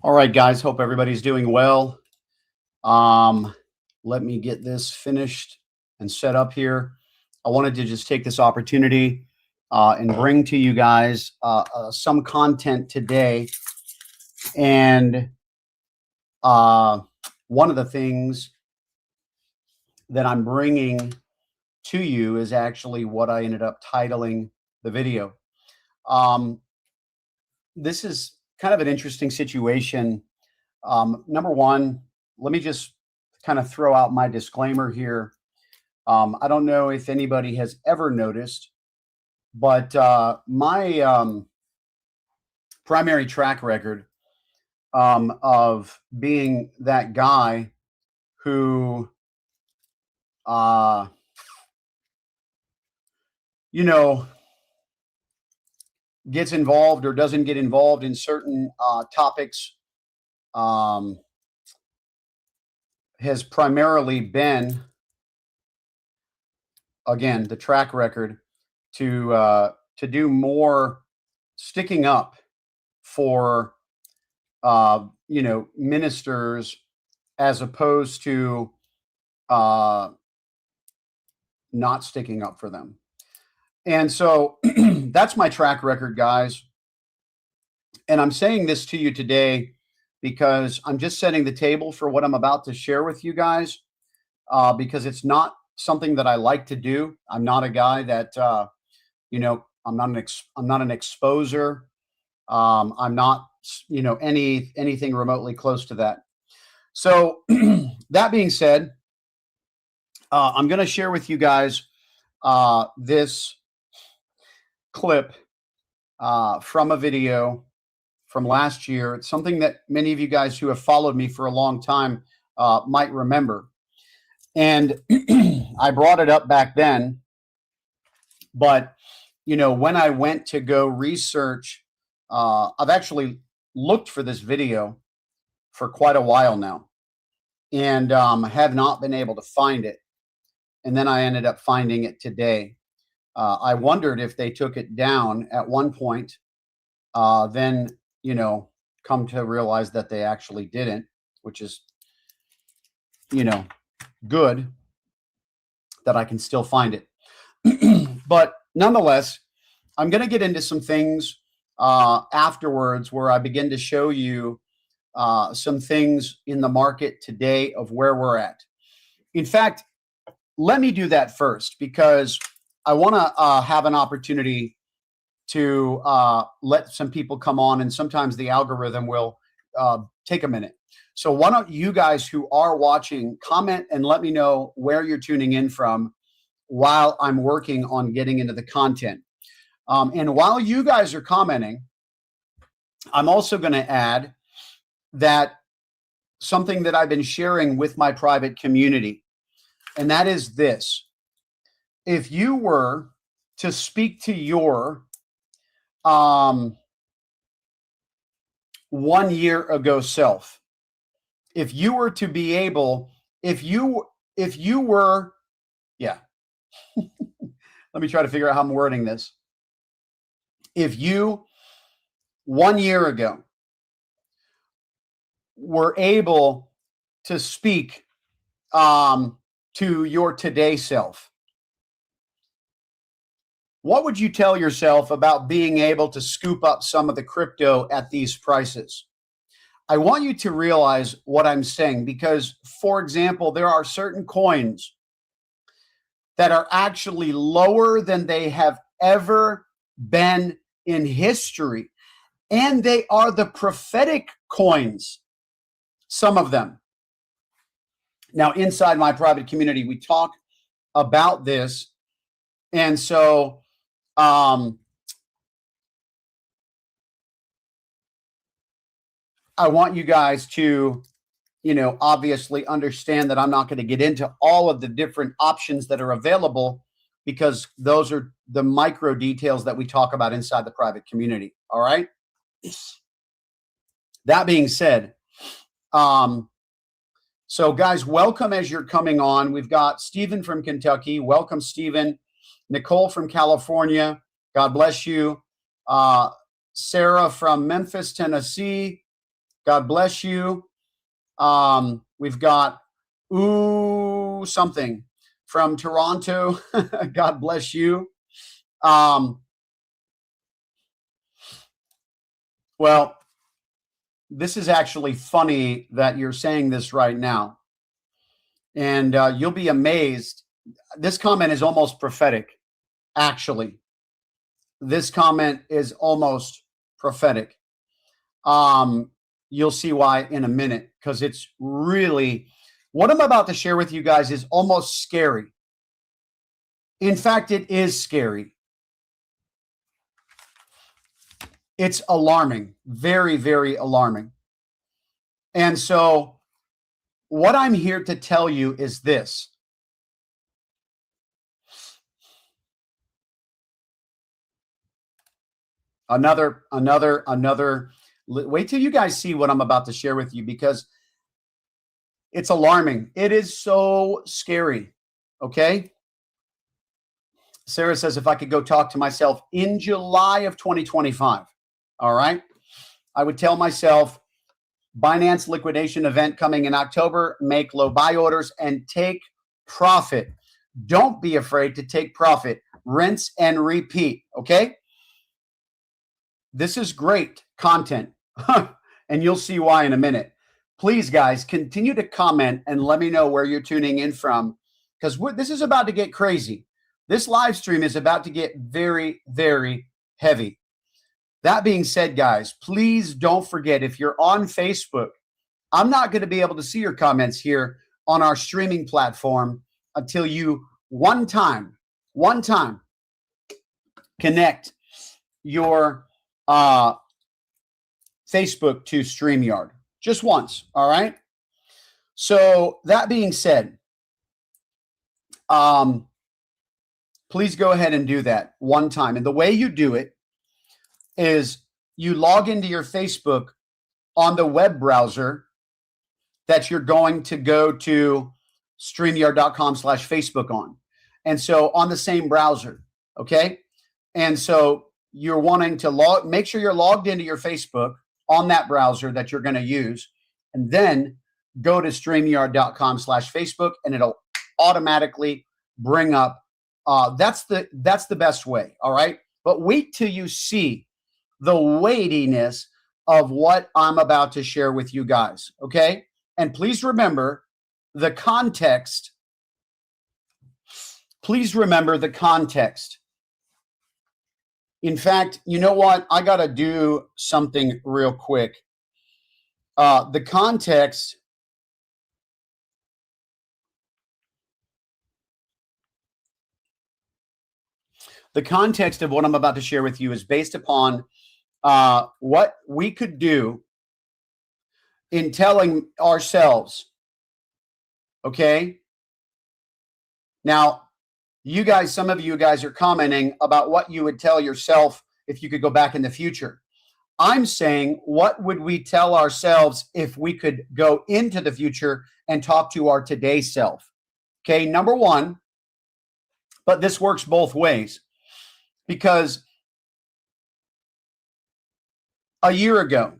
All right, guys. Hope everybody's doing well. Um, Let me get this finished and set up here. I wanted to just take this opportunity and bring to you guys some content today. And one of the things that I'm bringing to you is actually what I ended up titling the video. This is kind of an interesting situation. Number one, let me just kind of throw out my disclaimer here. I don't know if anybody has ever noticed, but my primary track record of being that guy who, gets involved or doesn't get involved in certain topics has primarily been, again, the track record to do more sticking up for ministers as opposed to not sticking up for them. And so that's my track record, guys. And I'm saying this to you today because I'm just setting the table for what I'm about to share with you guys, because it's not something that I like to do. I'm not a guy that, I'm not an exposer. I'm not, anything remotely close to that. So that being said, I'm going to share with you guys this clip from a video from last year. It's something that many of you guys who have followed me for a long time might remember. And I brought it up back then, but when I went to go research, I've actually looked for this video for quite a while now, and have not been able to find it. And then I ended up finding it today. I wondered if they took it down at one point, then, come to realize that they actually didn't, which is, good that I can still find it. But nonetheless, I'm going to get into some things afterwards where I begin to show you some things in the market today of where we're at. In fact, let me do that first, because I want to have an opportunity to let some people come on, and sometimes the algorithm will take a minute. So why don't you guys who are watching comment and let me know where you're tuning in from while I'm working on getting into the content. And while you guys are commenting, I'm also going to add that something that I've been sharing with my private community, and that is this. If you were to speak to your 1 year ago self, if you were to be able, if you were, let me try to figure out how I'm wording this. If you 1 year ago were able to speak to your today self, what would you tell yourself about being able to scoop up some of the crypto at these prices? I want you to realize what I'm saying, because, for example, there are certain coins that are actually lower than they have ever been in history. And they are the prophetic coins, some of them. Now, inside my private community, we talk about this. And so I want you guys to, obviously understand that I'm not going to get into all of the different options that are available, because those are the micro details that we talk about inside the private community. All right. That being said, so guys, welcome as you're coming on. We've got Stephen from Kentucky. Welcome, Stephen. Nicole from California. God bless you. Sarah from Memphis, Tennessee. God bless you. We've got ooh something from Toronto. God bless you. Well, this is actually funny that you're saying this right now. And you'll be amazed. This comment is almost prophetic, actually. This comment is almost prophetic. You'll see why in a minute, because it's really, what I'm about to share with you guys is almost scary. In fact, it is scary. It's alarming, very, very alarming. And so what I'm here to tell you is this. Another, wait till you guys see what I'm about to share with you, because it's alarming. It is so scary. Okay. Sarah says, if I could go talk to myself in July of 2025, all right, I would tell myself, Binance liquidation event coming in October, make low buy orders and take profit. Don't be afraid to take profit. Rinse and repeat. Okay. This is great content, and you'll see why in a minute. Please, guys, continue to comment and let me know where you're tuning in from, because this is about to get crazy. This live stream is about to get very, very heavy. That being said, guys, please don't forget, if you're on Facebook, I'm not going to be able to see your comments here on our streaming platform until you one time connect your Facebook to StreamYard. Just once, all right? So that being said, please go ahead and do that one time. And the way you do it is you log into your Facebook on the web browser that you're going to go to StreamYard.com/Facebook on. And so on the same browser, okay? And so you're wanting to make sure you're logged into your Facebook on that browser that you're going to use, and then go to StreamYard.com/Facebook, and it'll automatically bring up. That's the best way, all right? But wait till you see the weightiness of what I'm about to share with you guys, okay? And please remember the context. Please remember the context. In fact, you know what? I got to do something real quick. The context. The context of what I'm about to share with you is based upon what we could do in telling ourselves, okay? Now, you guys, some of you guys are commenting about what you would tell yourself if you could go back in the future. I'm saying, what would we tell ourselves if we could go into the future and talk to our today self? Okay, number one, but this works both ways, because a year ago,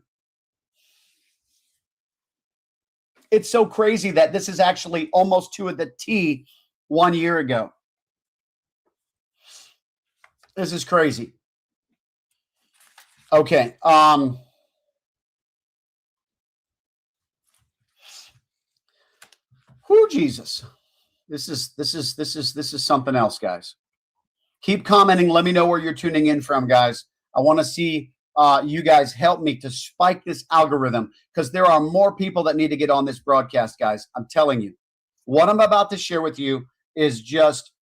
it's so crazy that this is actually almost to the T 1 year ago. This is crazy. Okay. Oh, Jesus. This is something else, guys. Keep commenting. Let me know where you're tuning in from, guys. I want to see you guys help me to spike this algorithm, because there are more people that need to get on this broadcast, guys. I'm telling you. What I'm about to share with you is just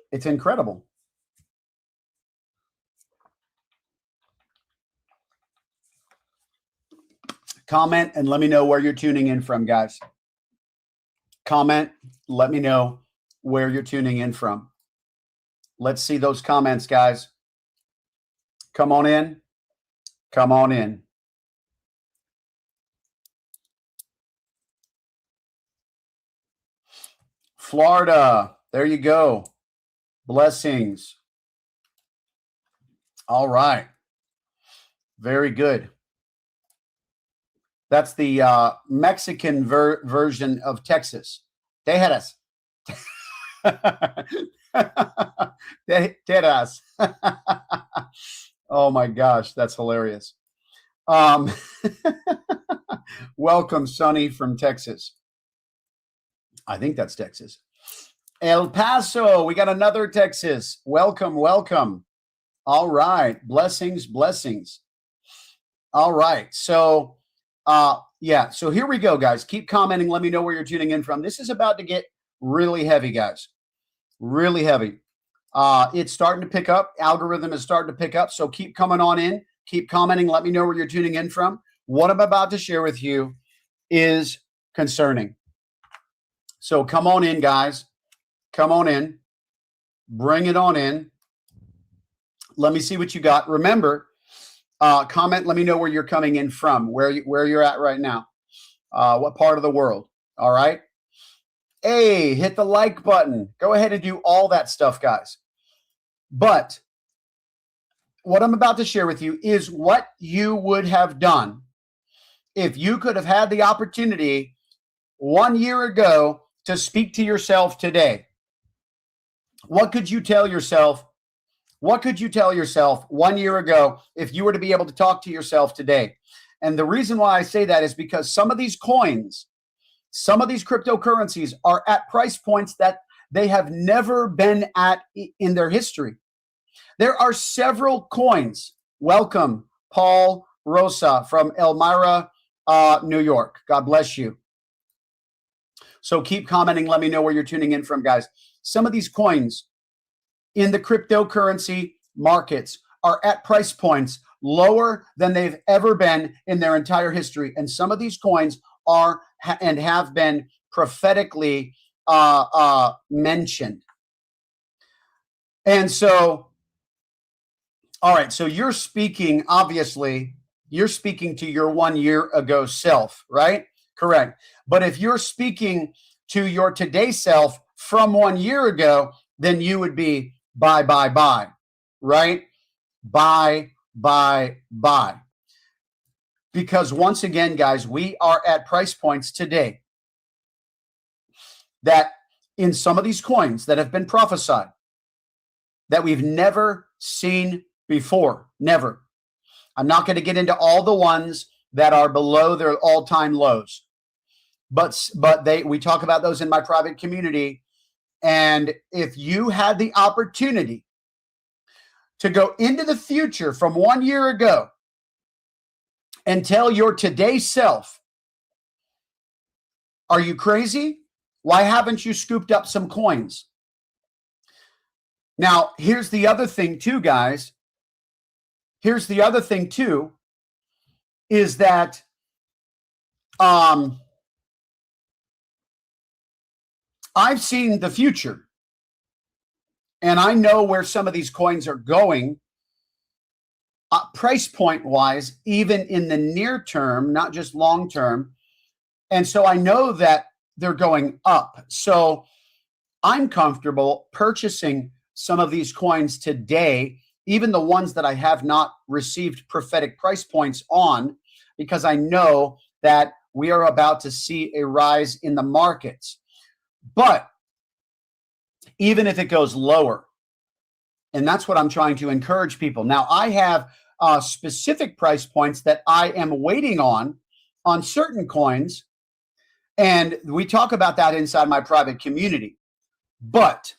it's incredible. Comment and let me know where you're tuning in from, guys. Comment, let me know where you're tuning in from. Let's see those comments, guys. Come on in. Come on in. Florida, there you go. Blessings. All right. Very good. That's the Mexican version of Texas. Tejas. Tejas. Oh my gosh, that's hilarious. Welcome, Sonny from Texas. I think that's Texas. El Paso, we got another Texas. Welcome, welcome. All right, blessings, blessings. All right, so yeah, so here we go, guys. Keep commenting. Let me know where you're tuning in from. This is about to get really heavy, guys. Really heavy. It's starting to pick up. Algorithm is starting to pick up. So keep coming on in. Keep commenting. Let me know where you're tuning in from. What I'm about to share with you is concerning. So come on in, guys. Come on in. Bring it on in. Let me see what you got. Remember, comment. Let me know where you're coming in from, where you're at right now, what part of the world. All right. Hey, hit the like button. Go ahead and do all that stuff, guys. But what I'm about to share with you is what you would have done if you could have had the opportunity 1 year ago to speak to yourself today. What could you tell yourself? What could you tell yourself 1 year ago if you were to be able to talk to yourself today? And the reason why I say that is because some of these coins, some of these cryptocurrencies are at price points that they have never been at in their history. There are several coins. Welcome, Paul Rosa from Elmira, New York. God bless you. So keep commenting. Let me know where you're tuning in from, guys. Some of these coins in the cryptocurrency markets are at price points lower than they've ever been in their entire history. And some of these coins are and have been prophetically mentioned. And so, all right, so you're speaking, obviously, you're speaking to your 1 year ago self, right? Correct. But if you're speaking to your today self from 1 year ago, then you would be buy, right? Buy. Because once again, guys, we are at price points today that in some of these coins that have been prophesied that we've never seen before. Never. I'm not going to get into all the ones that are below their all-time lows. But we talk about those in my private community. And if you had the opportunity to go into the future from 1 year ago and tell your today self, are you crazy? Why haven't you scooped up some coins? Now, here's the other thing too, guys. Here's the other thing too, is that I've seen the future. And I know where some of these coins are going, price point wise, even in the near term, not just long term. And so I know that they're going up. So I'm comfortable purchasing some of these coins today, even the ones that I have not received prophetic price points on, because I know that we are about to see a rise in the markets. But even if it goes lower, and that's what I'm trying to encourage people. Now, I have specific price points that I am waiting on certain coins, and we talk about that inside my private community. But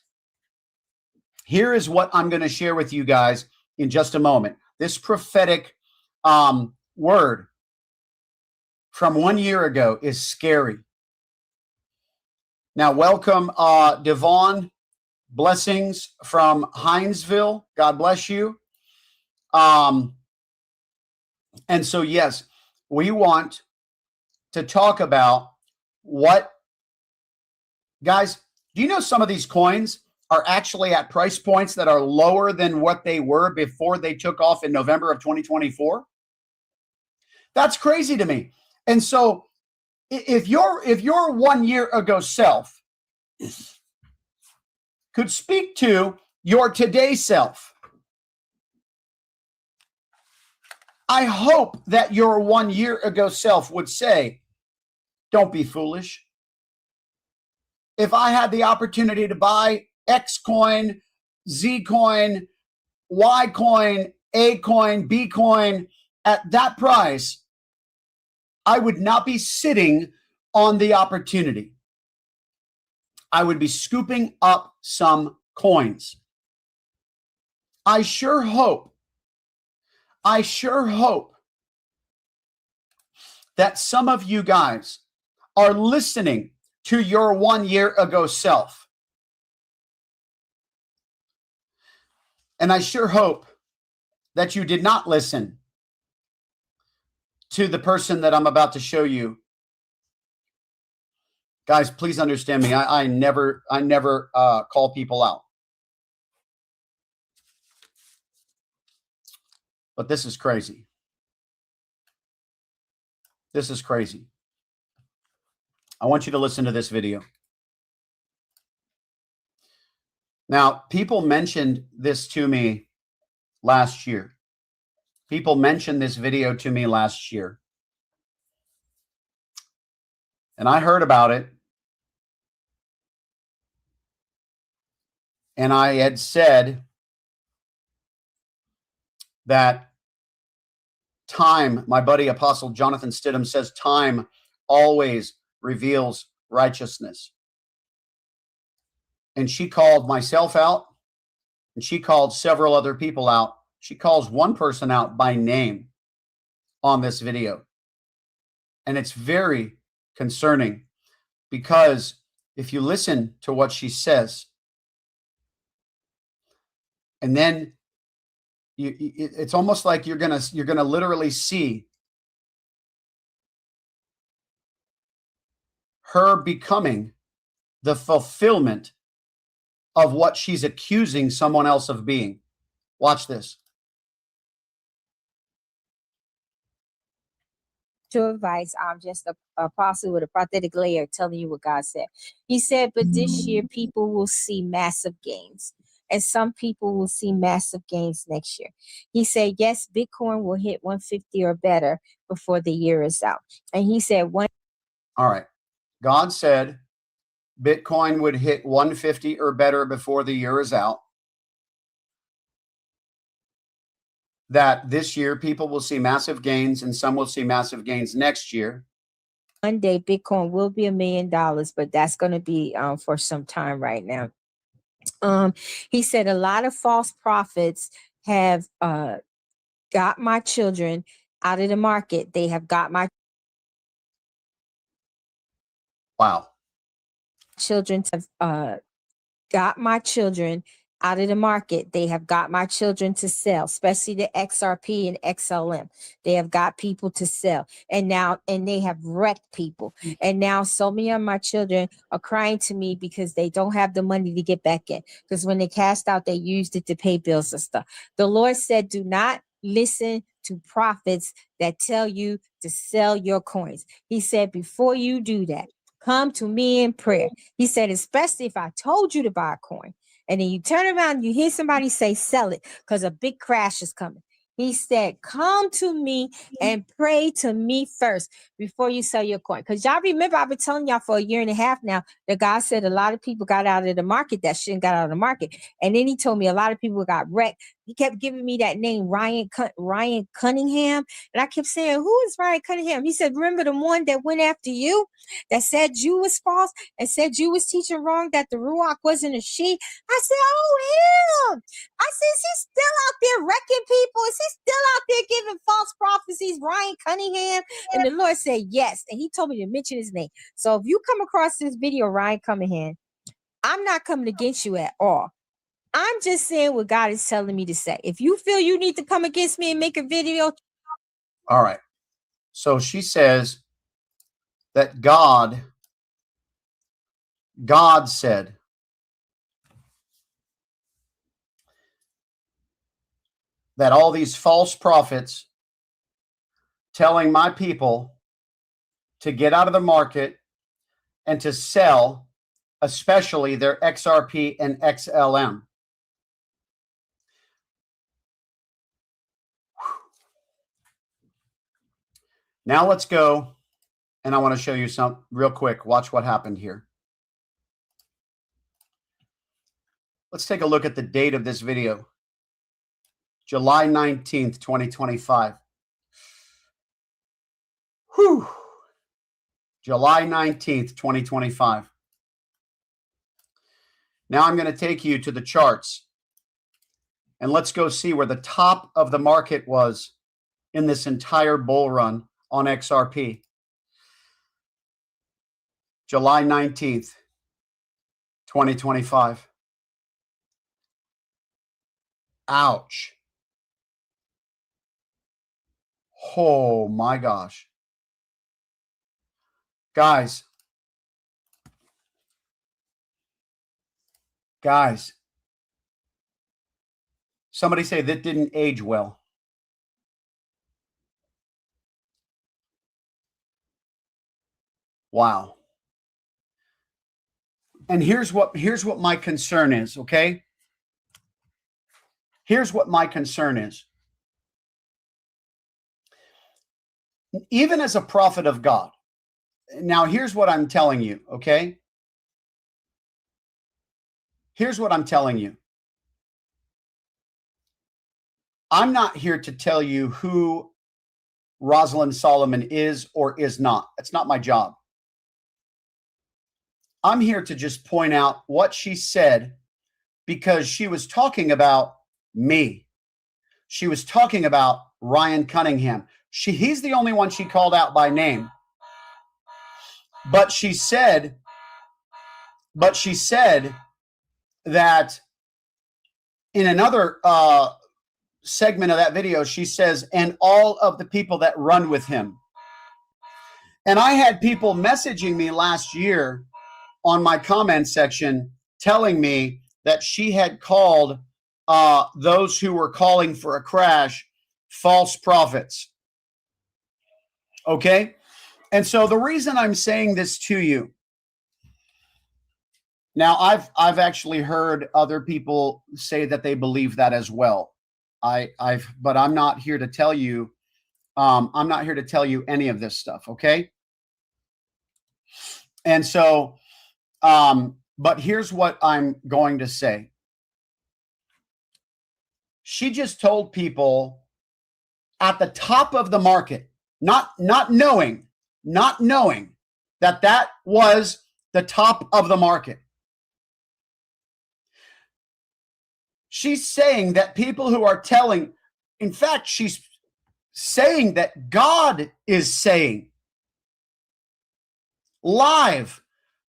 here is what I'm going to share with you guys in just a moment. This prophetic word from 1 year ago is scary. Now, welcome, Devon. Blessings from Hinesville. God bless you. And so, yes, we want to talk about what, guys, do you know some of these coins are actually at price points that are lower than what they were before they took off in November of 2024? That's crazy to me. And so if your 1 year ago self could speak to your today self, I hope that your 1 year ago self would say, don't be foolish. If I had the opportunity to buy X coin, Z coin, Y coin, A coin, B coin at that price, I would not be sitting on the opportunity. I would be scooping up some coins. I sure hope that some of you guys are listening to your 1 year ago self. And I sure hope that you did not listen to the person that I'm about to show you. Guys, please understand me. I never call people out. But this is crazy. This is crazy. I want you to listen to this video. Now, people mentioned this to me last year. People mentioned this video to me last year. And I heard about it. And I had said that time, my buddy Apostle Jonathan Stidham says, time always reveals righteousness. And she called myself out, and she called several other people out. She calls one person out by name on this video. And it's very concerning, because if you listen to what she says, and then it's almost like you're gonna literally see her becoming the fulfillment of what she's accusing someone else of being. Watch this. To advice, I'm just a apostle with a prophetic layer telling you what God said. He said, but this year people will see massive gains, and some people will see massive gains next year. He said, yes, Bitcoin will hit 150 or better before the year is out. And he said, all right. God said Bitcoin would hit 150 or better before the year is out. That this year people will see massive gains, and some will see massive gains next year. One day Bitcoin will be $1 million, but that's going to be for some time right now. He said a lot of false prophets have got my children out of the market. They have got my children have got my children out of the market. They have got my children to sell, especially the XRP and XLM. They have got people to sell, and they have wrecked people. And now so many of my children are crying to me because they don't have the money to get back in, because when they cashed out, they used it to pay bills and stuff. The Lord said, do not listen to prophets that tell you to sell your coins. He said, before you do that, come to me in prayer. He said, especially if I told you to buy a coin, and then you turn around and you hear somebody say, sell it because a big crash is coming. He said, come to me and pray to me first before you sell your coin. Because y'all remember, I've been telling y'all for 1.5 years now that God said a lot of people got out of the market that shouldn't got out of the market. And then he told me a lot of people got wrecked. He kept giving me that name, Ryan Cunningham. And I kept saying, who is Ryan Cunningham? He said, remember the one that went after you, that said you was false and said you was teaching wrong, that the Ruach wasn't a she? I said, oh, him. I said, is he still out there wrecking people? Is he still out there giving false prophecies, Ryan Cunningham? And the Lord said, yes. And he told me to mention his name. So if you come across this video, Ryan Cunningham, I'm not coming against you at all. I'm just saying what God is telling me to say. If you feel you need to come against me and make a video. All right. So she says that God said that all these false prophets telling my people to get out of the market and to sell, especially their XRP and XLM. Now let's go, and I want to show you some real quick. Watch what happened here. Let's take a look at the date of this video. July 19th, 2025. Whew. July 19th, 2025. Now I'm going to take you to the charts, and let's go see where the top of the market was in this entire bull run on XRP. July 19th, 2025. Ouch. Oh my gosh. Guys, somebody say that didn't age well. Wow. And here's what my concern is, okay? Here's what my concern is. Even as a prophet of God, now here's what I'm telling you, okay? Here's what I'm telling you. I'm not here to tell you who Rosalind Solomon is or is not. That's not my job. I'm here to just point out what she said, because she was talking about me. She was talking about Ryan Cunningham. He's the only one she called out by name. But she said that in another segment of that video, she says, and all of the people that run with him. And I had people messaging me last year on my comment section telling me that she had called those who were calling for a crash false prophets. Okay? And so the reason I'm saying this to you, now I've actually heard other people say that they believe that as well. But I'm not here to tell you, I'm not here to tell you any of this stuff, okay? And so, but here's what I'm going to say. She just told people at the top of the market, not knowing that was the top of the market. She's saying that people who are telling, in fact, she's saying that God is saying live,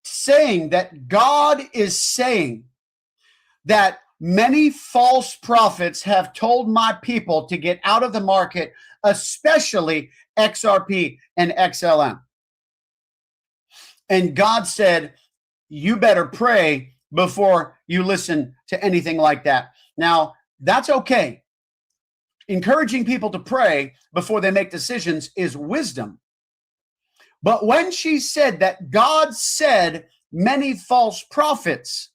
saying that God is saying that many false prophets have told my people to get out of the market, especially XRP and XLM. And God said, you better pray before you listen to anything like that. Now, that's okay. Encouraging people to pray before they make decisions is wisdom. But when she said that God said many false prophets,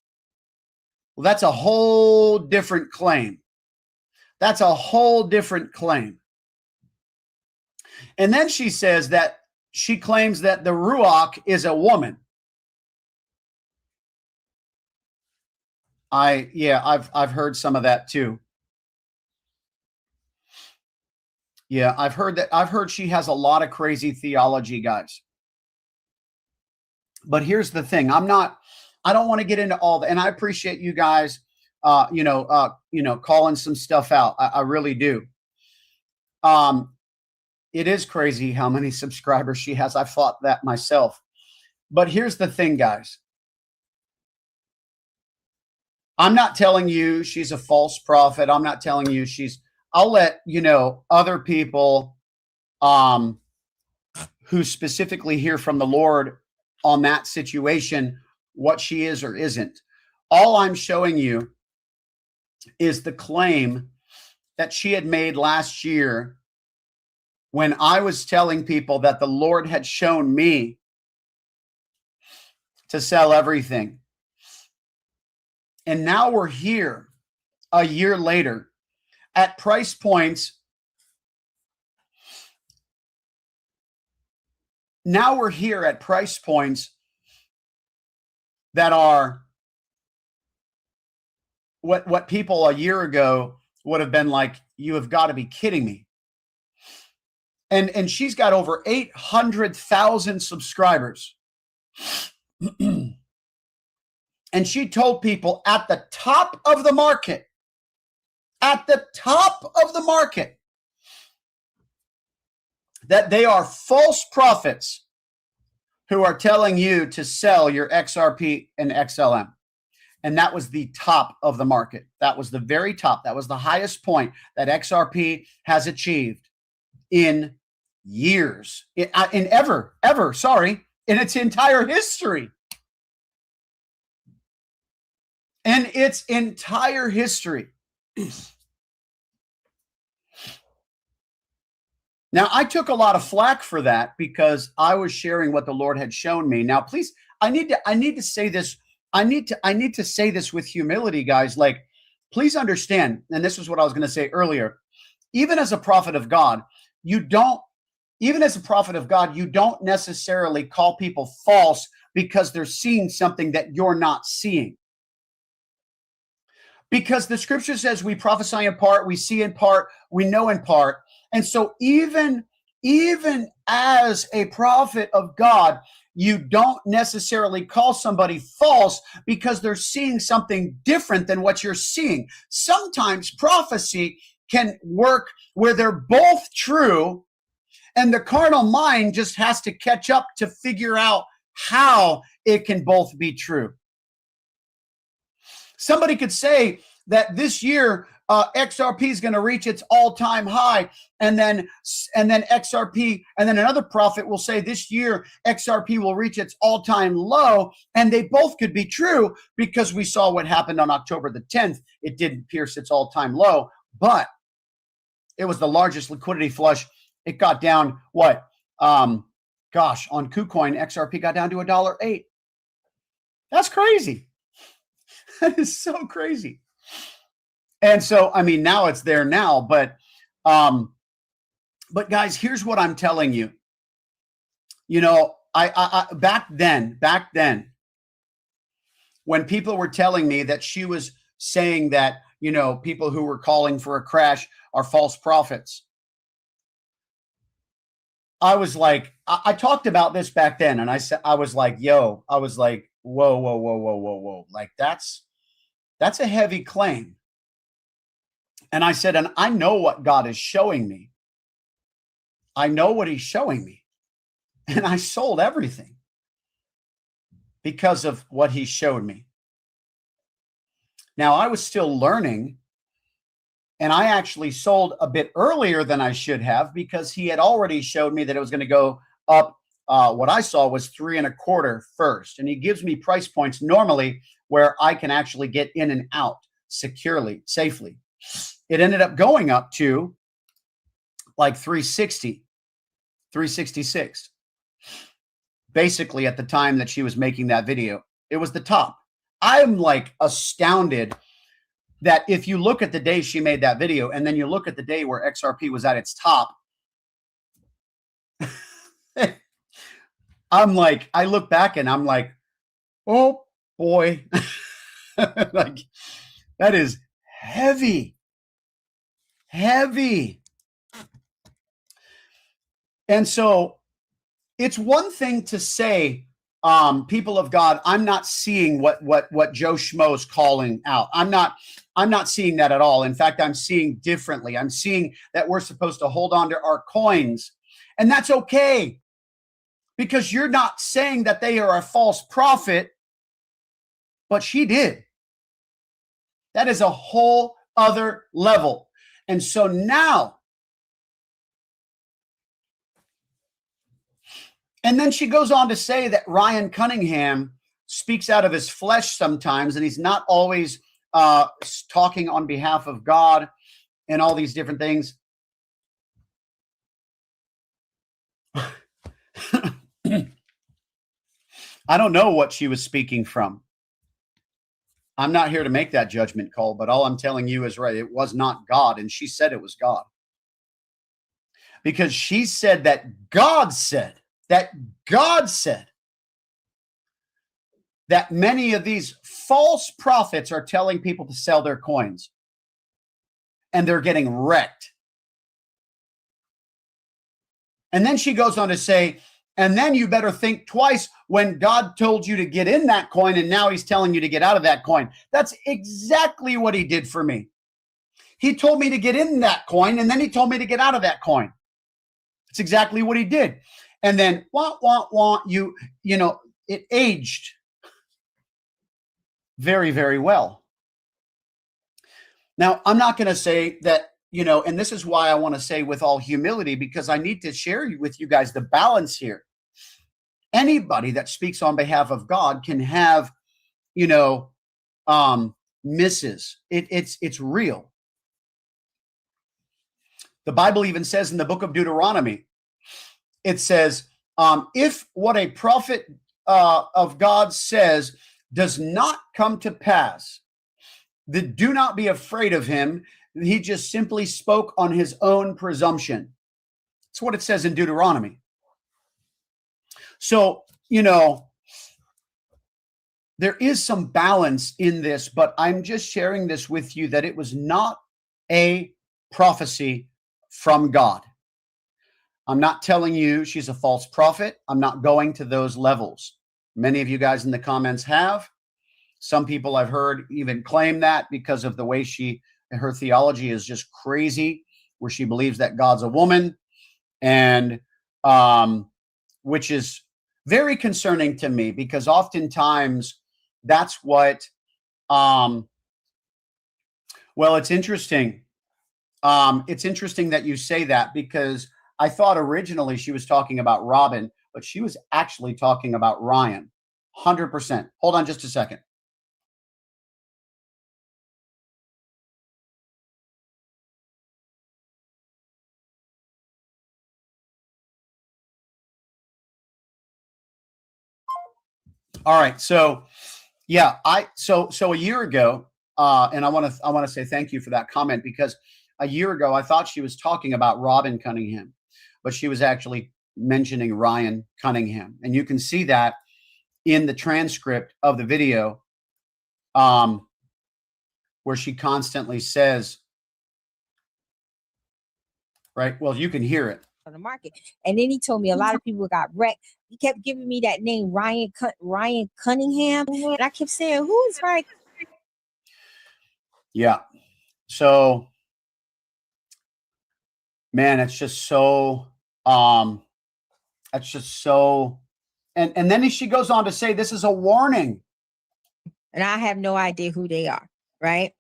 well, that's a whole different claim. That's a whole different claim. And then she says that she claims that the Ruach is a woman. I've heard some of that too. Yeah, I've heard that. I've heard she has a lot of crazy theology, guys. But here's the thing. I don't want to get into all that. And I appreciate you guys, calling some stuff out. I really do. It is crazy how many subscribers she has. I've thought that myself. But here's the thing, guys. I'm not telling you she's a false prophet. I'm not telling you I'll let, other people who specifically hear from the Lord on that situation, what she is or isn't. All I'm showing you is the claim that she had made last year when I was telling people that the Lord had shown me to sell everything. And now we're here a year later at price points now we're here at price points that are what people a year ago would have been like, you have got to be kidding me. And she's got over 800,000 subscribers. And she told people at the top of the market, that they are false prophets who are telling you to sell your XRP and XLM. And that was the top of the market. That was the very top. That was the highest point that XRP has achieved in years, in its entire history. In its entire history. Now, I took a lot of flack for that because I was sharing what the Lord had shown me. Now, please, I need to say this. I need to say this with humility, guys. Like, please understand, and this is what I was going to say earlier. Even as a prophet of God, you don't necessarily call people false because they're seeing something that you're not seeing. Because the scripture says we prophesy in part, we see in part, we know in part. And so even as a prophet of God, you don't necessarily call somebody false because they're seeing something different than what you're seeing. Sometimes prophecy can work where they're both true, and the carnal mind just has to catch up to figure out how it can both be true. Somebody could say that this year XRP is going to reach its all-time high, and then XRP, and then another prophet will say this year XRP will reach its all-time low, and they both could be true because we saw what happened on October the 10th. It didn't pierce its all-time low, but it was the largest liquidity flush. It got down what? On KuCoin, XRP got down to $1.08. That's crazy. That is so crazy. And so, I mean, now it's there now, but guys, here's what I'm telling you. You know, I back then, when people were telling me that she was saying that, you know, people who were calling for a crash are false prophets, I was like, I talked about this back then, and I was like, whoa. Like, that's a heavy claim. And I said, and I know what God is showing me. I know what he's showing me. And I sold everything because of what he showed me. Now, I was still learning, and I actually sold a bit earlier than I should have because he had already showed me that it was going to go up. What I saw was 3.25 first. And he gives me price points normally where I can actually get in and out securely, safely. It ended up going up to like 360, 366. Basically, at the time that she was making that video, it was the top. I'm like astounded that if you look at the day she made that video and then you look at the day where XRP was at its top, I'm like, I look back and I'm like, oh boy, like that is heavy. And so it's one thing to say, people of God, I'm not seeing what Joe Schmo's calling out. I'm not seeing that at all. In fact, I'm seeing differently. I'm seeing that we're supposed to hold on to our coins, and that's okay, because you're not saying that they are a false prophet, but she did. That is a whole other level. And so now, and then she goes on to say that Ryan Cunningham speaks out of his flesh sometimes, and he's not always talking on behalf of God and all these different things. I don't know what she was speaking from. I'm not here to make that judgment call, but all I'm telling you is right. It was not God, and she said it was God. Because she said that God said that God said that many of these false prophets are telling people to sell their coins, and they're getting wrecked. And then she goes on to say, and then you better think twice when God told you to get in that coin and now he's telling you to get out of that coin. That's exactly what he did for me. He told me to get in that coin and then he told me to get out of that coin. That's exactly what he did. And then, you know, it aged very, very well. Now, I'm not going to say that, you know, and this is why I want to say with all humility, because I need to share with you guys the balance here. Anybody that speaks on behalf of God can have, you know, misses. It's real. The Bible even says in the book of Deuteronomy, it says, if what a prophet of God says does not come to pass, then do not be afraid of him. He just simply spoke on his own presumption. That's what it says in Deuteronomy. So, you know, there is some balance in this, but I'm just sharing this with you that it was not a prophecy from God. I'm not telling you she's a false prophet. I'm not going to those levels. Many of you guys in the comments have. Some people I've heard even claim that because of the way her theology is just crazy, where she believes that God's a woman, and which is very concerning to me, because oftentimes that's what, well, it's interesting. It's interesting that you say that, because I thought originally she was talking about Robin, but she was actually talking about Ryan. 100%. Hold on just a second. All right. So yeah, so a year ago, and I want to say thank you for that comment, because a year ago I thought she was talking about Robin Cunningham, but she was actually mentioning Ryan Cunningham. And you can see that in the transcript of the video, where she constantly says, right? Well, you can hear it. On the market. And then he told me a lot of people got wrecked. He kept giving me that name, Ryan Cunningham. And I kept saying, who is Ryan? Yeah. So, man, it's just so, that's just so, and then she goes on to say, this is a warning. And I have no idea who they are, right?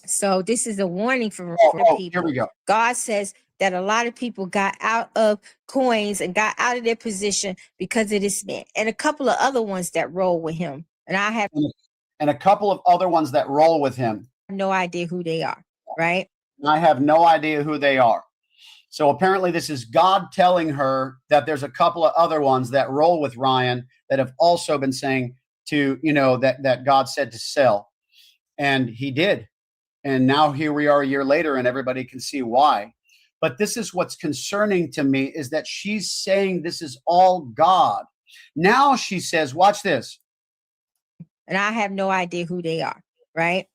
So this is a warning for people. Here we go. God says that a lot of people got out of coins and got out of their position because of this man, and a couple of other ones that roll with him. And I have a couple of other ones that roll with him. No idea who they are, right? I have no idea who they are. So apparently this is God telling her that there's a couple of other ones that roll with Ryan that have also been saying to, you know, that God said to sell. And he did. And now here we are a year later, and everybody can see why. But this is what's concerning to me, is that she's saying this is all God. Now she says, watch this. And I have no idea who they are, right?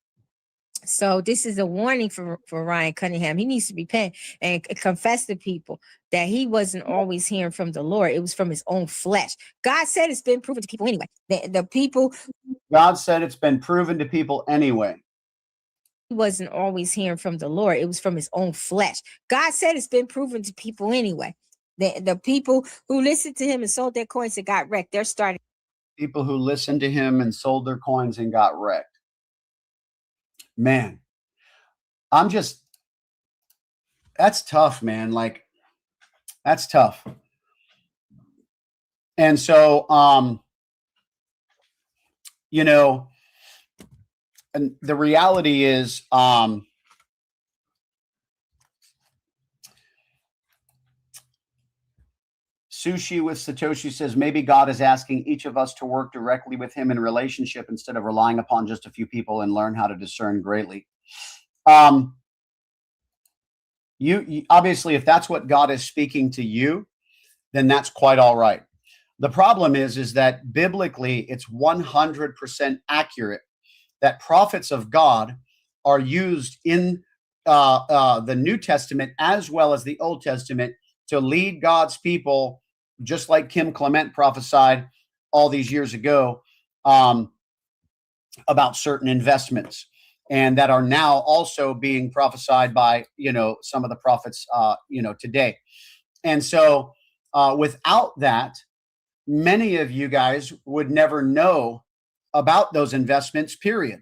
So this is a warning for Ryan Cunningham. He needs to repent and confess to people that he wasn't always hearing from the Lord. It was from his own flesh. God said it's been proven to people anyway. The people. God said it's been proven to people anyway. He wasn't always hearing from the Lord. It was from his own flesh. God said it's been proven to people anyway. The people who listened to him and sold their coins and got wrecked, they're starting. People who listened to him and sold their coins and got wrecked. Man, that's tough, man. Like, that's tough. And so, you know, and the reality is, Sushi with Satoshi says, maybe God is asking each of us to work directly with him in relationship instead of relying upon just a few people, and learn how to discern greatly. You obviously, if that's what God is speaking to you, then that's quite all right. The problem is that biblically it's 100% accurate that prophets of God are used in the New Testament as well as the Old Testament to lead God's people, just like Kim Clement prophesied all these years ago about certain investments, and that are now also being prophesied by, some of the prophets, today. And so without that, many of you guys would never know about those investments, period.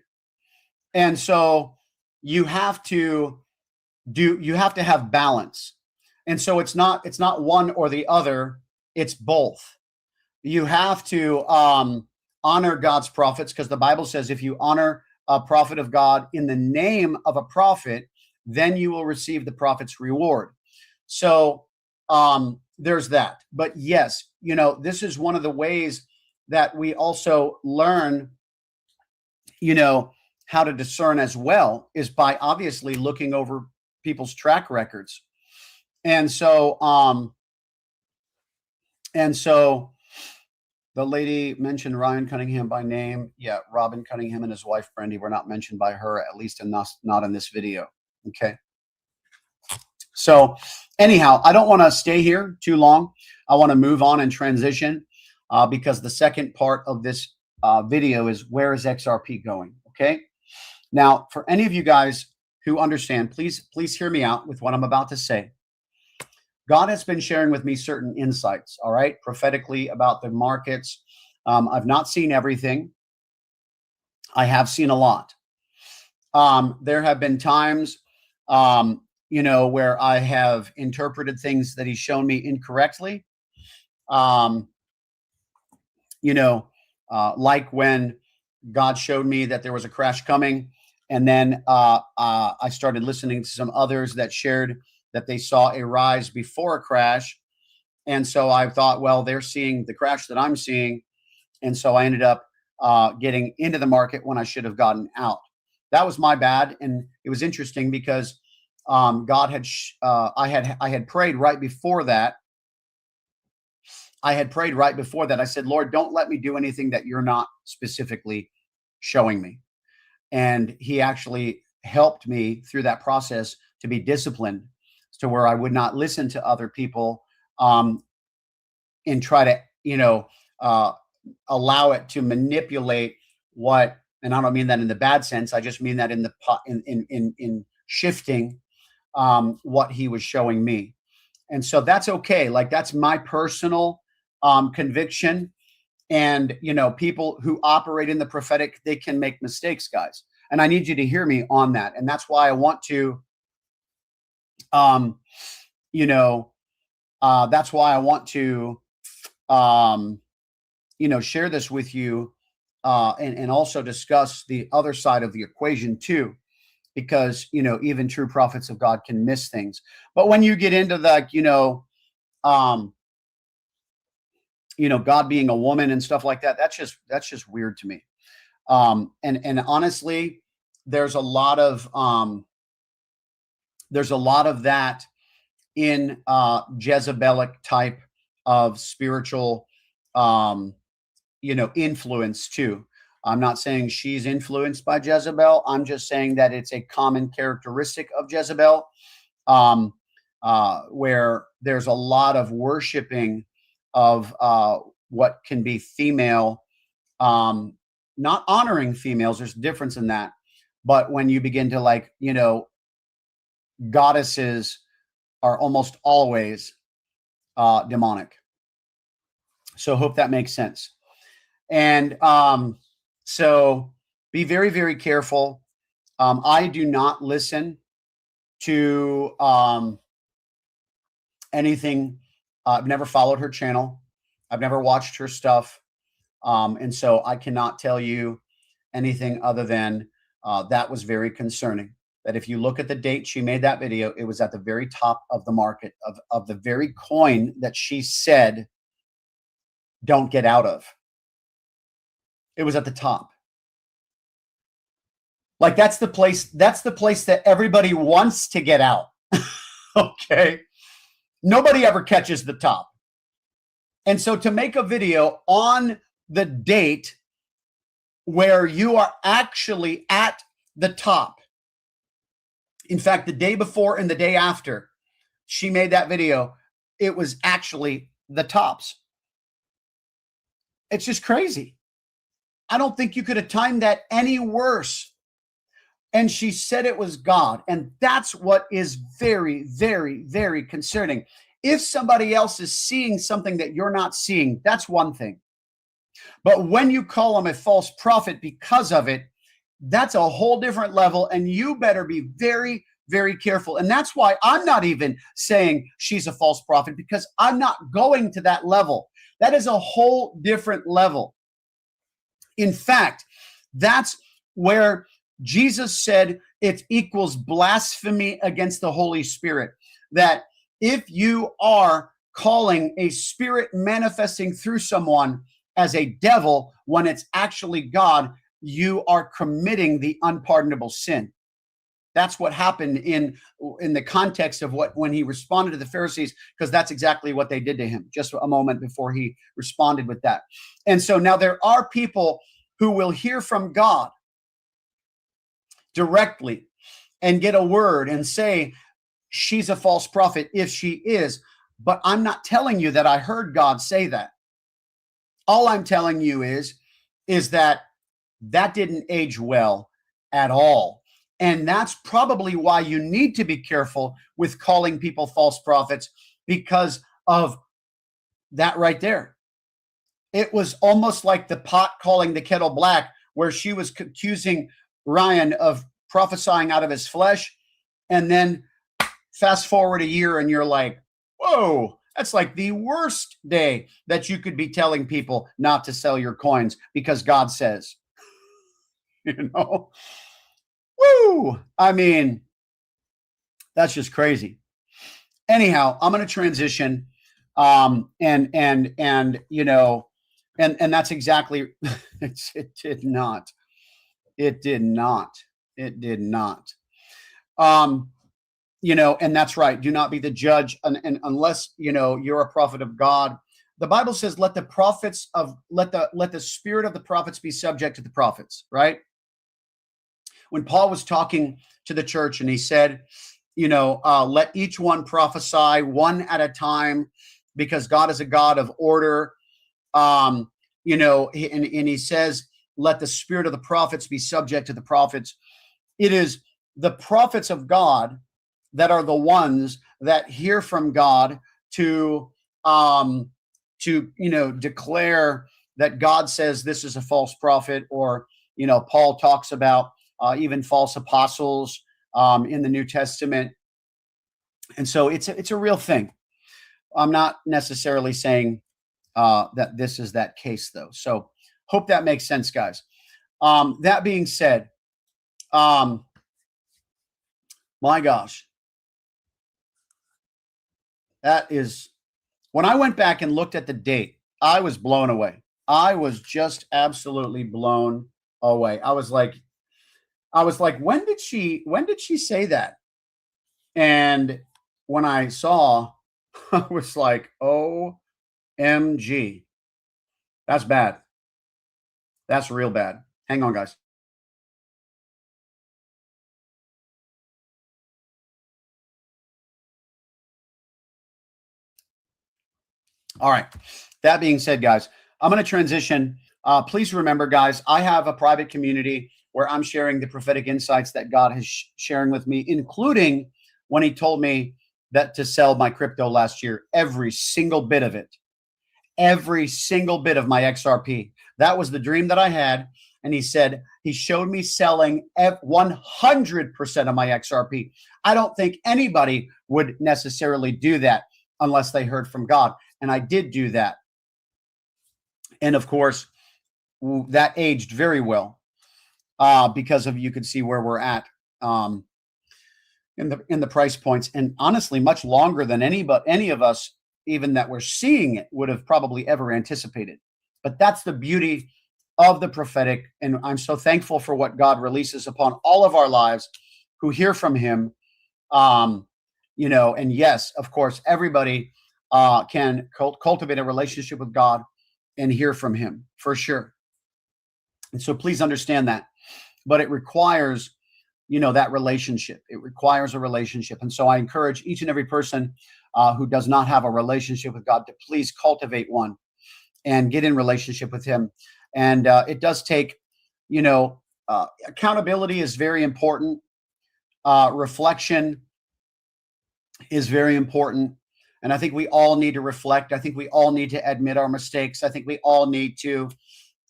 And so you have to have balance. And so it's not one or the other, it's both. You have to honor God's prophets, because the Bible says if you honor a prophet of God in the name of a prophet, then you will receive the prophet's reward. So there's that. But yes, this is one of the ways that we also learn, how to discern as well, is by obviously looking over people's track records. And so the lady mentioned Ryan Cunningham by name. Yeah, Robin Cunningham and his wife, Brandy, were not mentioned by her, at least not in this video. Okay. So anyhow, I don't want to stay here too long. I want to move on and transition because the second part of this video is, where is XRP going? Okay. Now, for any of you guys who understand, please hear me out with what I'm about to say. God has been sharing with me certain insights, all right, prophetically about the markets. I've not seen everything. I have seen a lot. There have been times, where I have interpreted things that he's shown me incorrectly. Like when God showed me that there was a crash coming, and then I started listening to some others that shared that they saw a rise before a crash. And so I thought, well, they're seeing the crash that I'm seeing. And so I ended up getting into the market when I should have gotten out. That was my bad. And it was interesting because God had, I had prayed right before that. I said, Lord, don't let me do anything that you're not specifically showing me. And he actually helped me through that process to be disciplined, to where I would not listen to other people and try to, allow it to manipulate what, and I don't mean that in the bad sense. I just mean that in the in shifting what he was showing me. And so that's okay. Like, that's my personal conviction. And, people who operate in the prophetic, they can make mistakes, guys. And I need you to hear me on that. And that's why I want to, that's why I want to, share this with you and also discuss the other side of the equation too, because, even true prophets of God can miss things. But when you get into the, God being a woman and stuff like that, that's just weird to me. And honestly, there's a lot of that in Jezebelic type of spiritual, influence too. I'm not saying she's influenced by Jezebel. I'm just saying that it's a common characteristic of Jezebel, where there's a lot of worshiping of what can be female, not honoring females. There's a difference in that. But when you begin to goddesses are almost always demonic. So hope that makes sense. And so be very, very careful. I do not listen to anything. I've never followed her channel. I've never watched her stuff. And so I cannot tell you anything other than that was very concerning. That if you look at the date she made that video, it was at the very top of the market of the very coin that she said, don't get out of. It was at the top. Like, that's the place that everybody wants to get out. Okay. Nobody ever catches the top. And so to make a video on the date where you are actually at the top, in fact, the day before and the day after she made that video, it was actually the tops. It's just crazy. I don't think you could have timed that any worse. And she said it was God. And that's what is very, very, very concerning. If somebody else is seeing something that you're not seeing, that's one thing. But when you call them a false prophet because of it, that's a whole different level. And you better be very, very careful. And that's why I'm not even saying she's a false prophet, because I'm not going to that level. That is a whole different level. In fact, that's where Jesus said it equals blasphemy against the Holy Spirit. That if you are calling a spirit manifesting through someone as a devil when it's actually God, you are committing the unpardonable sin. That's what happened in the context of when he responded to the Pharisees, because that's exactly what they did to him just a moment before he responded with that. And so now there are people who will hear from God directly and get a word and say, she's a false prophet if she is. But I'm not telling you that I heard God say that. All I'm telling you is that didn't age well at all. And that's probably why you need to be careful with calling people false prophets, because of that right there. It was almost like the pot calling the kettle black, where she was accusing Ryan of prophesying out of his flesh. And then fast forward a year and you're like, whoa, that's like the worst day that you could be telling people not to sell your coins because God says, you know, woo. I mean, that's just crazy. Anyhow, I'm going to transition. And you know, and that's exactly, it did not. You know, and that's right. Do not be the judge, and unless, you know, you're a prophet of God. The Bible says, let the spirit of the prophets be subject to the prophets, right? When Paul was talking to the church and he said, you know, let each one prophesy one at a time, because God is a God of order. You know, and he says, let the spirit of the prophets be subject to the prophets. It is the prophets of God that are the ones that hear from God to you know, declare that God says this is a false prophet, or, you know, Paul talks about even false apostles in the New Testament. And so it's a real thing. I'm not necessarily saying that this is that case, though. So hope that makes sense, guys. That being said, my gosh, that is, when I went back and looked at the date, I was blown away. I was just absolutely blown away. I was like, when did she say that? And when I saw, I was like, OMG. That's bad. That's real bad. Hang on, guys. All right. That being said, guys, I'm going to transition. Please remember, guys, I have a private community where I'm sharing the prophetic insights that God is sharing with me, including when he told me that to sell my crypto last year, every single bit of it, every single bit of my XRP. That was the dream that I had. And he said, he showed me selling 100% of my XRP. I don't think anybody would necessarily do that unless they heard from God. And I did do that. And of course, that aged very well because of, you could see where we're at in the price points. And honestly, much longer than any of us, even that we're seeing it, would have probably ever anticipated. But that's the beauty of the prophetic. And I'm so thankful for what God releases upon all of our lives who hear from him. You know, and yes, of course, everybody can cultivate a relationship with God and hear from him for sure. And so please understand that. But it requires, that relationship. It requires a relationship. And so I encourage each and every person who does not have a relationship with God to please cultivate one and get in relationship with him. And it does take, accountability is very important. Reflection is very important. And I think we all need to reflect. I think we all need to admit our mistakes. I think we all need to,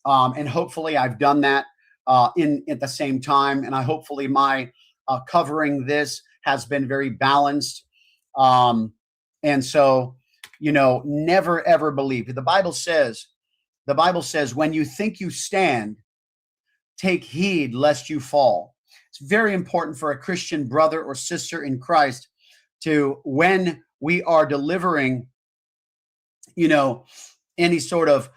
and hopefully I've done that at the same time. And hopefully my covering this has been very balanced. And so, never ever believe. The Bible says, when you think you stand, take heed lest you fall. It's very important for a Christian brother or sister in Christ to, when we are delivering, any sort of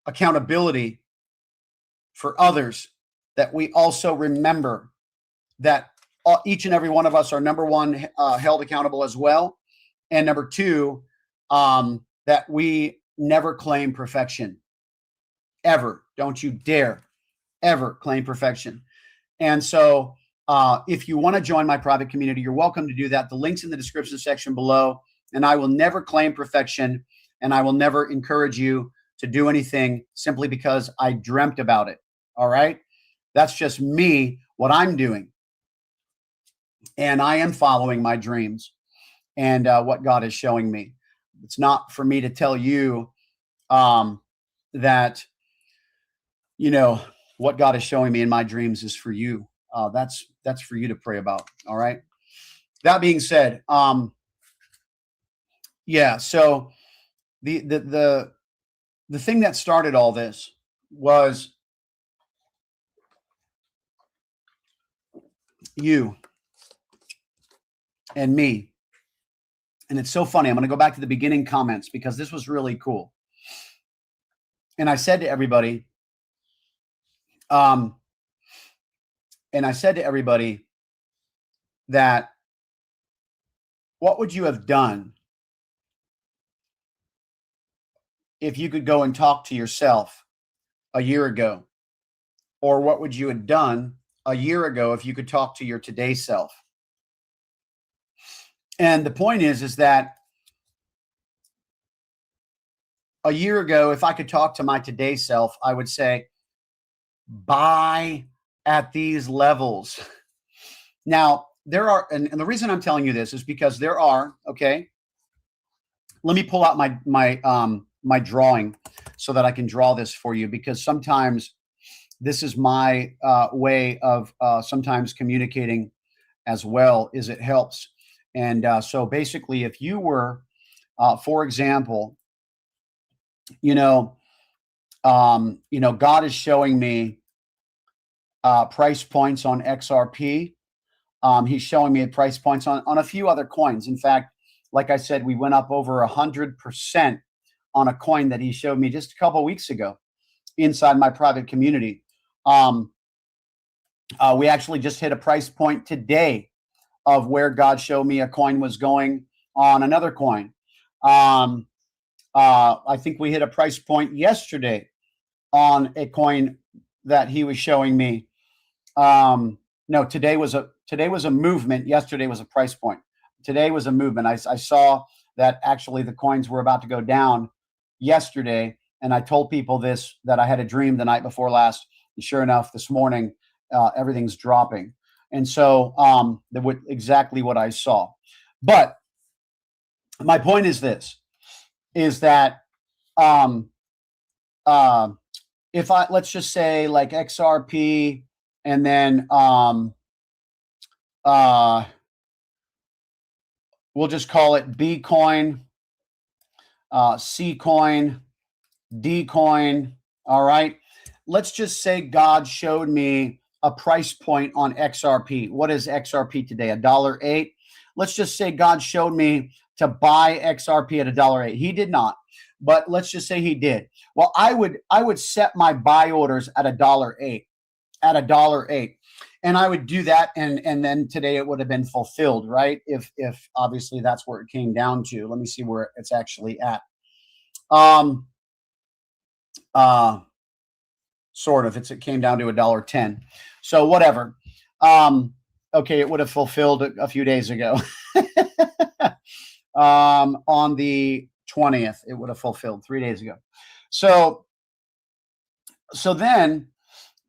accountability for others, that we also remember that each and every one of us are, number one, held accountable as well. And number two, that we never claim perfection. Ever. Don't you dare ever claim perfection. And so if you want to join my private community, you're welcome to do that. The link's in the description section below. And I will never claim perfection. And I will never encourage you to do anything simply because I dreamt about it. All right. That's just me, what I'm doing. And I am following my dreams and what God is showing me. It's not for me to tell you that, what God is showing me in my dreams is for you. That's for you to pray about. All right. That being said, so the thing that started all this was you and me. And it's so funny. I'm going to go back to the beginning comments because this was really cool. And I said to everybody, that what would you have done if you could go and talk to yourself a year ago? Or what would you have done a year ago if you could talk to your today self? And the point is that a year ago, if I could talk to my today self, I would say, buy at these levels. Now, there are, and the reason I'm telling you this is because there are, okay, let me pull out my drawing so that I can draw this for you, because sometimes this is my way of sometimes communicating as well, is it helps. And so basically, if you were, for example, God is showing me price points on XRP. He's showing me price points on a few other coins. In fact, like I said, we went up over 100% on a coin that he showed me just a couple of weeks ago inside my private community. We actually just hit a price point today of where God showed me a coin was going on another coin. I think we hit a price point yesterday on a coin that he was showing me. No, today was a movement. Yesterday was a price point. Today was a movement. I saw that actually the coins were about to go down yesterday, and I told people this, that I had a dream the night before last. And sure enough, this morning, everything's dropping. And so exactly what I saw. But my point is this, is that if let's just say like XRP, and then we'll just call it B coin, C coin, D coin. All right. Let's just say God showed me a price point on XRP. What is XRP today? $1.08. Let's just say God showed me to buy XRP at $1.08. He did not, but let's just say he did. Well, I would set my buy orders at $1.08. At $1.08. And I would do that, and then today it would have been fulfilled, right? If obviously that's where it came down to. Let me see where it's actually at. Sort of. It came down to $1.10. So whatever. Okay, it would have fulfilled a few days ago. On the 20th, it would have fulfilled 3 days ago. So then,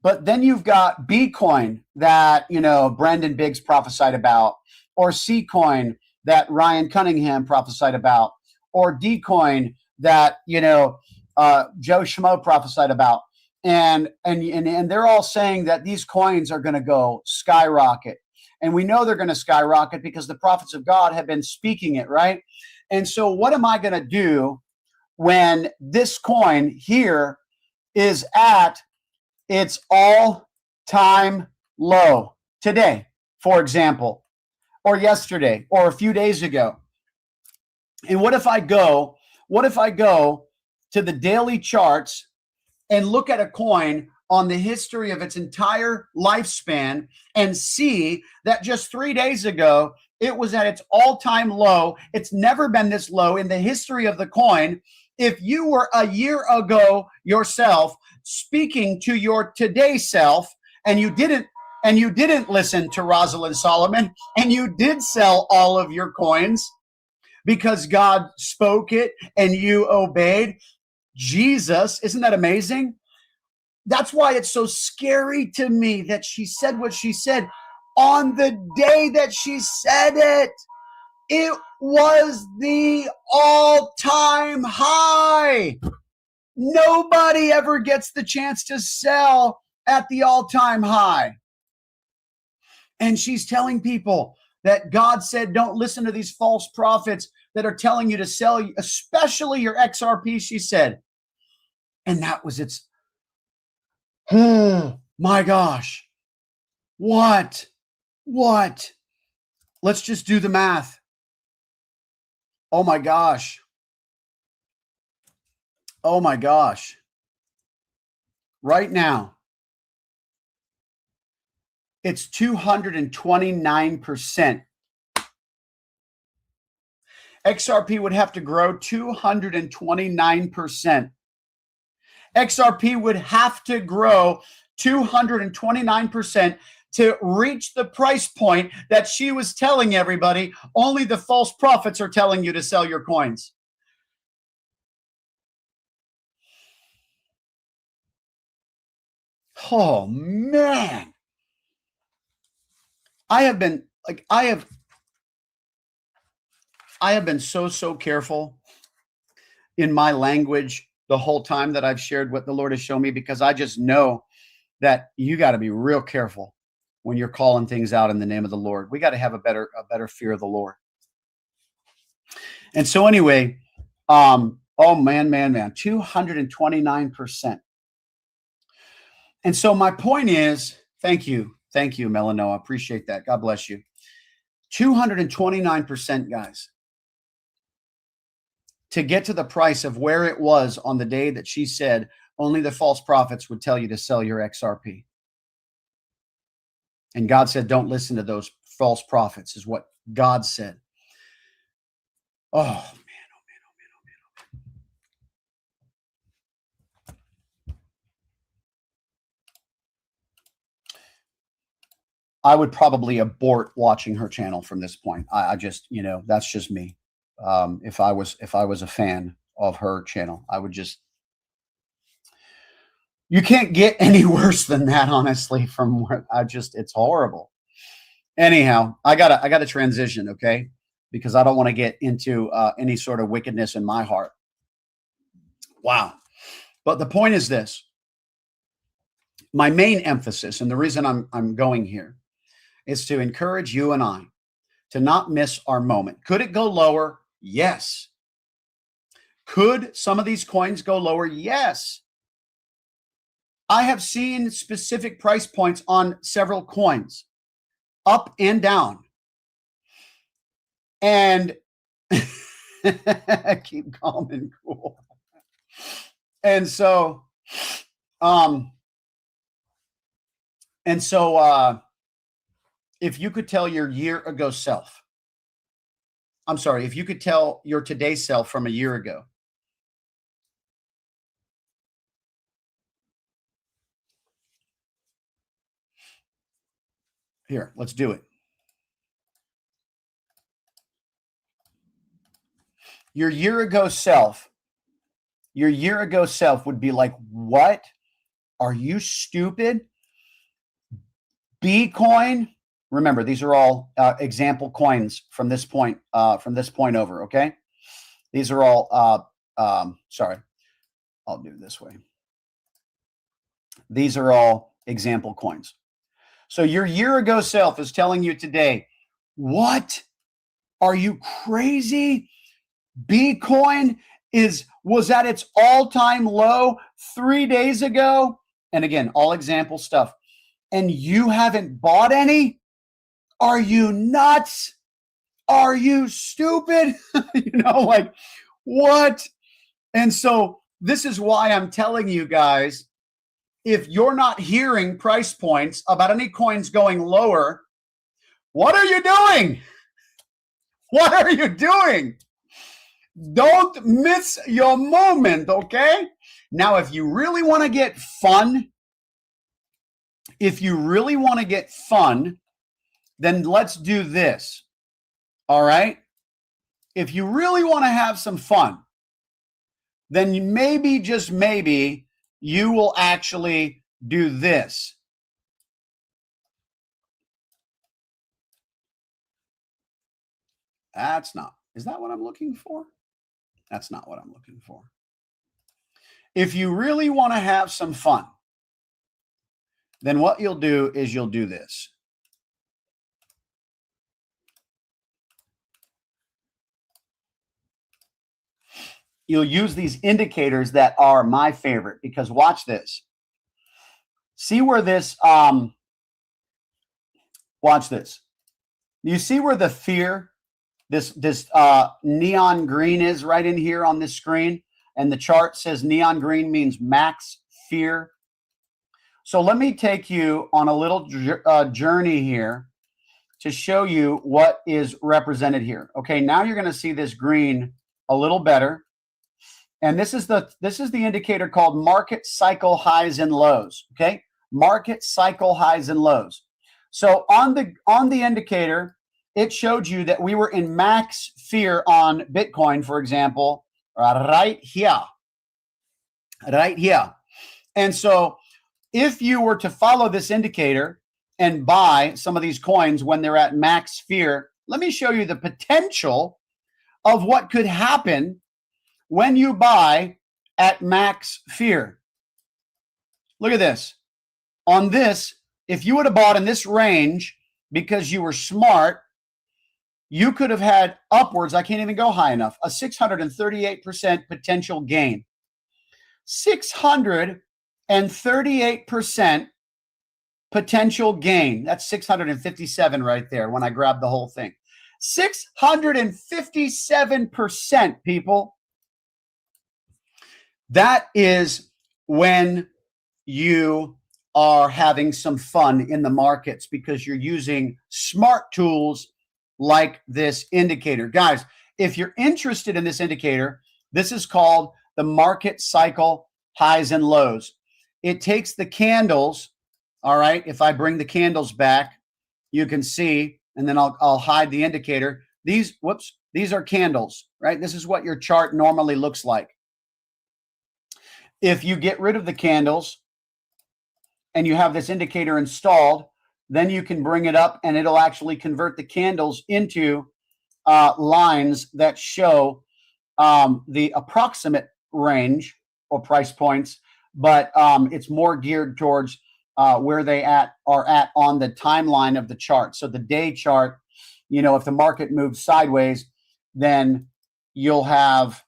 but then you've got B coin that, Brandon Biggs prophesied about, or C coin that Ryan Cunningham prophesied about, or D coin that, Joe Schmo prophesied about. And they're all saying that these coins are going to go skyrocket. And we know they're going to skyrocket because the prophets of God have been speaking it, right? And so what am I going to do when this coin here is at its all-time low today, for example, or yesterday, or a few days ago? And what if I go to the daily charts and look at a coin on the history of its entire lifespan and see that just 3 days ago, it was at its all-time low. It's never been this low in the history of the coin. If you were a year ago yourself speaking to your today self, and you didn't listen to Rosalind Solomon, and you did sell all of your coins because God spoke it and you obeyed Jesus, isn't that amazing? That's why it's so scary to me that she said what she said on the day that she said it. It was the all-time high. Nobody ever gets the chance to sell at the all-time high. And she's telling people that God said, don't listen to these false prophets that are telling you to sell, especially your XRP, she said. And that was its, oh my gosh. What? Let's just do the math. Oh my gosh. Right now, it's 229%. XRP would have to grow 229%. XRP would have to grow 229% to reach the price point that she was telling everybody. Only the false prophets are telling you to sell your coins. Oh man. I have been so careful in my language the whole time that I've shared what the Lord has shown me, because I just know that you got to be real careful when you're calling things out in the name of the Lord. We got to have a better fear of the Lord. And so anyway, oh man, 229%. And so my point is, thank you, Melanoa. Appreciate that. God bless you. 229%, guys, to get to the price of where it was on the day that she said only the false prophets would tell you to sell your XRP. And God said, don't listen to those false prophets, is what God said. Oh, man. I would probably abort watching her channel from this point. I just, that's just me. If I was a fan of her channel, I would just, you can't get any worse than that, honestly, from where it's horrible. Anyhow, I gotta transition. Okay. Because I don't want to get into any sort of wickedness in my heart. Wow. But the point is this, my main emphasis, and the reason I'm going here, is to encourage you and I to not miss our moment. Could it go lower? Yes. Could some of these coins go lower? Yes. I have seen specific price points on several coins, up and down. And keep calm and cool. And so if you could tell your year ago self, I'm sorry, if you could tell your today self from a year ago, here, let's do it. Your year ago self would be like, what? Are you stupid? Bitcoin. Remember, these are all example coins from this point over. Okay, these are all. Sorry, I'll do it this way. These are all example coins. So your year ago self is telling you today, what? Are you crazy? Bitcoin was at its all-time low 3 days ago. And again, all example stuff. And you haven't bought any? Are you nuts? Are you stupid? Like what? And so this is why I'm telling you guys, if you're not hearing price points about any coins going lower, what are you doing? What are you doing? Don't miss your moment, okay? Now, if you really want to get fun, then let's do this, all right? If you really want to have some fun, then maybe, just maybe, you will actually do this. Is that what I'm looking for? That's not what I'm looking for. If you really want to have some fun, then what you'll do is you'll do this. You'll use these indicators that are my favorite, because watch this. See where this, watch this. You see where the fear, this neon green is right in here on this screen? And the chart says neon green means max fear. So let me take you on a little journey here to show you what is represented here. Okay, now you're going to see this green a little better. And this is the indicator called market cycle highs and lows. Okay, market cycle highs and lows. So on the indicator, it showed you that we were in max fear on Bitcoin, for example, right here. And so if you were to follow this indicator and buy some of these coins when they're at max fear, let me show you the potential of what could happen when you buy at max fear. Look at this. On this, if you would have bought in this range because you were smart, you could have had upwards, I can't even go high enough, a 638% potential gain. 638% potential gain. That's 657 right there when I grab the whole thing. 657%, people. That is when you are having some fun in the markets, because you're using smart tools like this indicator. Guys, if you're interested in this indicator, this is called the market cycle highs and lows. It takes the candles, all right? If I bring the candles back, you can see, and then I'll hide the indicator. These are candles, right? This is what your chart normally looks like. If you get rid of the candles and you have this indicator installed, then you can bring it up and it'll actually convert the candles into lines that show the approximate range or price points, but it's more geared towards where they are at on the timeline of the chart. So the day chart, if the market moves sideways, then you'll have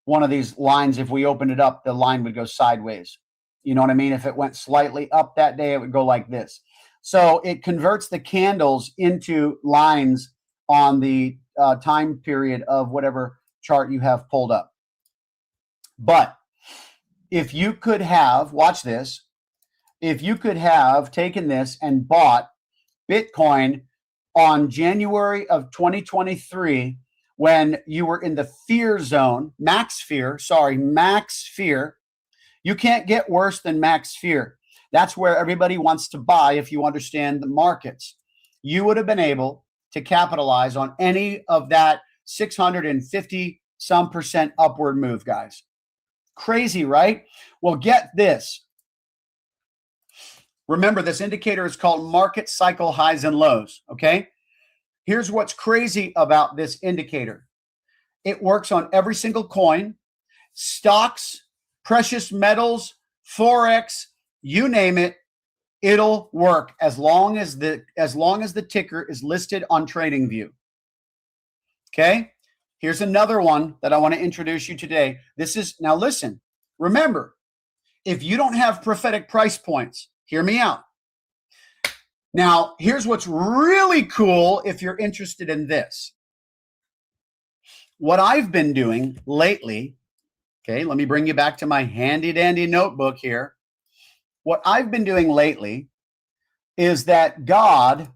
one of these lines. If we opened it up, the line would go sideways. You know what I mean? If it went slightly up that day, it would go like this. So it converts the candles into lines on the time period of whatever chart you have pulled up. But if you could have, watch this, if you could have taken this and bought Bitcoin on January of 2023 when you were in the fear zone, max fear. You can't get worse than max fear. That's where everybody wants to buy if you understand the markets. You would have been able to capitalize on any of that 650 some percent upward move, guys. Crazy, right? Well, get this. Remember, this indicator is called market cycle highs and lows, okay? Here's what's crazy about this indicator. It works on every single coin, stocks, precious metals, Forex, you name it, it'll work as long as the ticker is listed on TradingView. Okay? Here's another one that I want to introduce you today. Now listen, remember, if you don't have prophetic price points, hear me out. Now, here's what's really cool if you're interested in this. What I've been doing lately, okay, let me bring you back to my handy dandy notebook here. What I've been doing lately is that God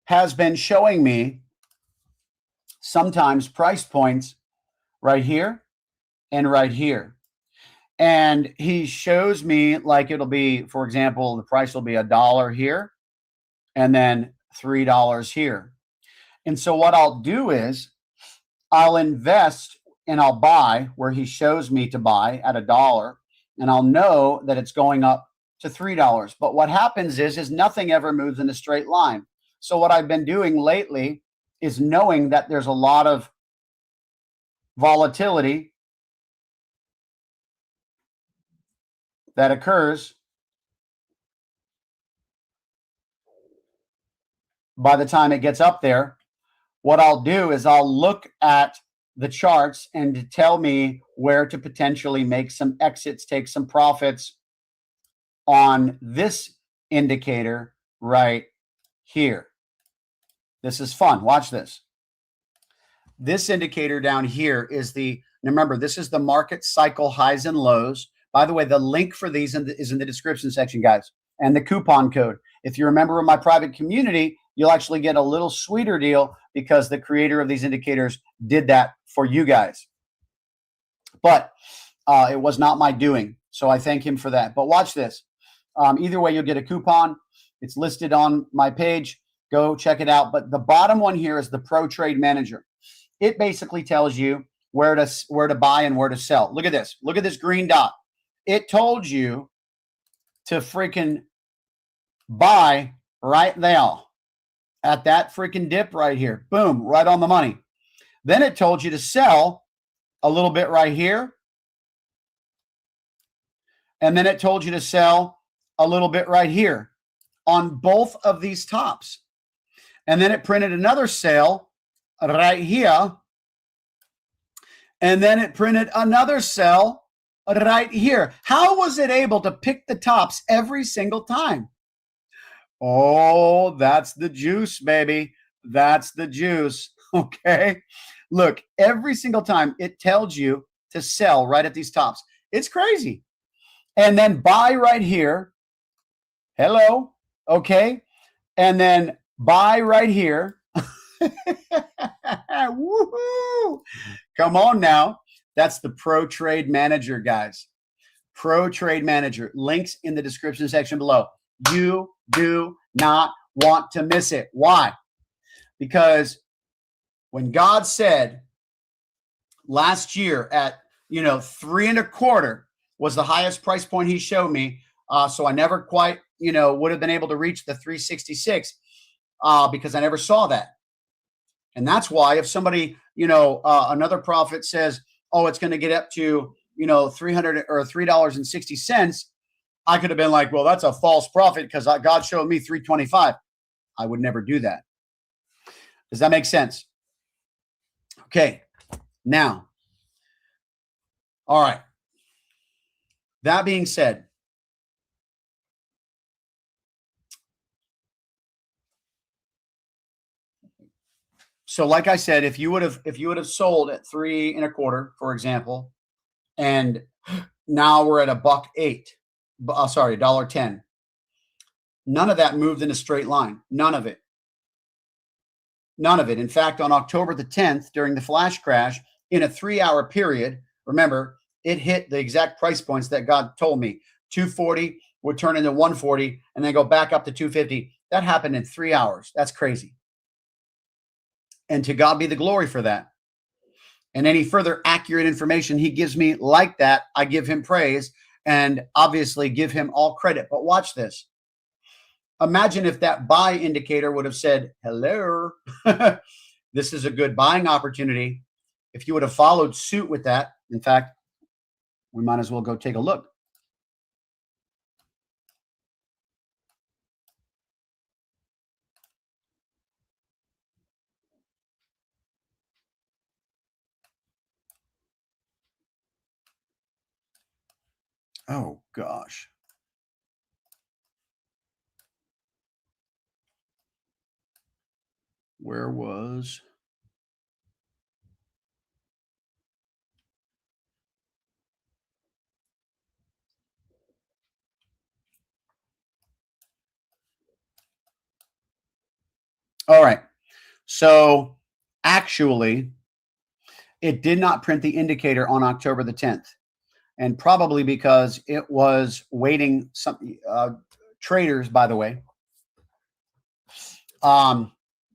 has been showing me sometimes price points right here and right here. And he shows me like it'll be, for example, the price will be $1 here and then $3 here. And so what I'll do is I'll invest and I'll buy where he shows me to buy at $1, and I'll know that it's going up to $3. But what happens is nothing ever moves in a straight line. So what I've been doing lately is knowing that there's a lot of volatility that occurs by the time it gets up there. What I'll do is I'll look at the charts and to tell me where to potentially make some exits, take some profits on this indicator right here. This is fun. Watch this. This indicator down here is remember, this is the market cycle highs and lows. By the way, the link for these is in the description section, guys, and the coupon code. If you're a member of my private community, you'll actually get a little sweeter deal because the creator of these indicators did that for you guys. But it was not my doing, so I thank him for that. But watch this. Either way, you'll get a coupon. It's listed on my page. Go check it out. But the bottom one here is the Pro Trade Manager. It basically tells you where to buy and where to sell. Look at this. Look at this green dot. It told you to freaking buy right there at that freaking dip right here. Boom, right on the money. Then it told you to sell a little bit right here. And then it told you to sell a little bit right here on both of these tops. And then it printed another sell right here. And then it printed another sell right here. How was it able to pick the tops every single time? Oh, that's the juice, baby. That's the juice. Okay. Look, every single time it tells you to sell right at these tops. It's crazy. And then buy right here. Hello. Okay. And then buy right here. Woohoo. Come on now. That's the Pro Trade Manager, guys. Pro Trade Manager. Links in the description section below. You do not want to miss it. Why? Because when God said last year at 3.25 was the highest price point he showed me, so I never quite would have been able to reach the 366 because I never saw that. And that's why if somebody another prophet says, oh, it's going to get up to $300 or $3.60, I could have been like, well, that's a false prophet because God showed me 325. I would never do that. Does that make sense? Okay. Now, all right. That being said, so like I said, if you would have sold at 3.25, for example, and now we're at $1.08. Sorry, $1.10. None of that moved in a straight line. None of it. None of it. In fact, on October the 10th, during the flash crash, in a 3-hour period, remember, it hit the exact price points that God told me. 240 would turn into 140 and then go back up to 250. That happened in 3 hours. That's crazy. And to God be the glory for that. And any further accurate information he gives me like that, I give him praise and obviously give him all credit. But watch this. Imagine if that buy indicator would have said, hello, this is a good buying opportunity. If you would have followed suit with that, in fact, we might as well go take a look. Oh, gosh. Where was... All right. So actually, it did not print the indicator on October the 10th. And probably because it was waiting some traders, by the way,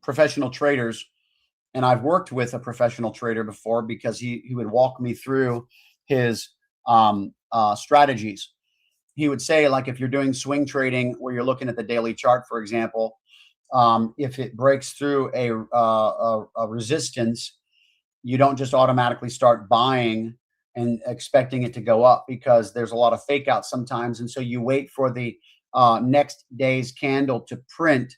professional traders. And I've worked with a professional trader before because he would walk me through his strategies. He would say, like, if you're doing swing trading where you're looking at the daily chart, for example, if it breaks through a resistance, you don't just automatically start buying and expecting it to go up, because there's a lot of fake outs sometimes. And so you wait for the next day's candle to print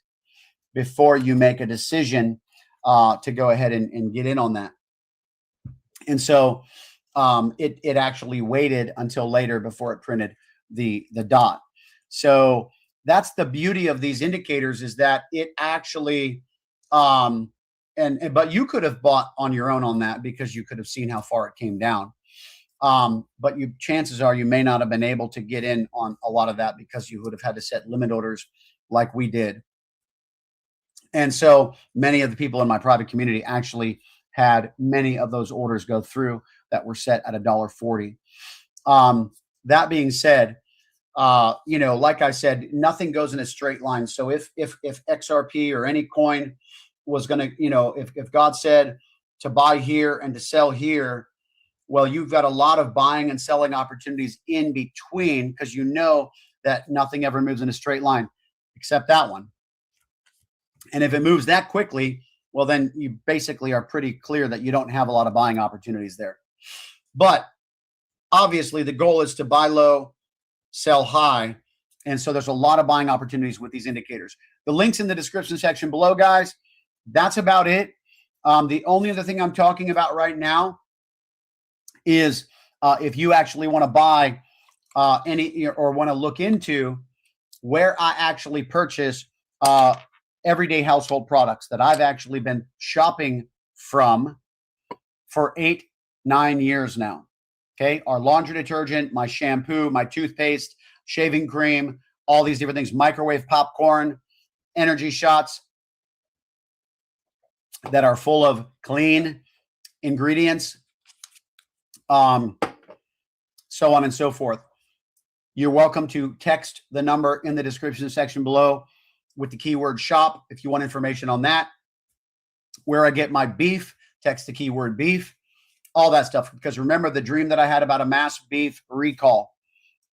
before you make a decision to go ahead and get in on that. And so it actually waited until later before it printed the dot. So that's the beauty of these indicators, is that it actually but you could have bought on your own on that because you could have seen how far it came down. But chances are you may not have been able to get in on a lot of that because you would have had to set limit orders like we did. And so many of the people in my private community actually had many of those orders go through that were set at $1.40. That being said, like I said, nothing goes in a straight line. So if XRP or any coin was going to, if God said to buy here and to sell here, well, you've got a lot of buying and selling opportunities in between, because you know that nothing ever moves in a straight line except that one. And if it moves that quickly, well, then you basically are pretty clear that you don't have a lot of buying opportunities there. But obviously the goal is to buy low, sell high. And so there's a lot of buying opportunities with these indicators. The link's in the description section below, guys. That's about it. The only other thing I'm talking about right now is if you actually want to buy any or want to look into where I actually purchase everyday household products that I've actually been shopping from for 8-9 years now. Okay, our laundry detergent, my shampoo, my toothpaste, shaving cream, all these different things, microwave popcorn, energy shots that are full of clean ingredients, so on and so forth. You're welcome to text the number in the description section below with the keyword shop if you want information on that. Where I get my beef, text the keyword beef, all that stuff. Because remember the dream that I had about a mass beef recall.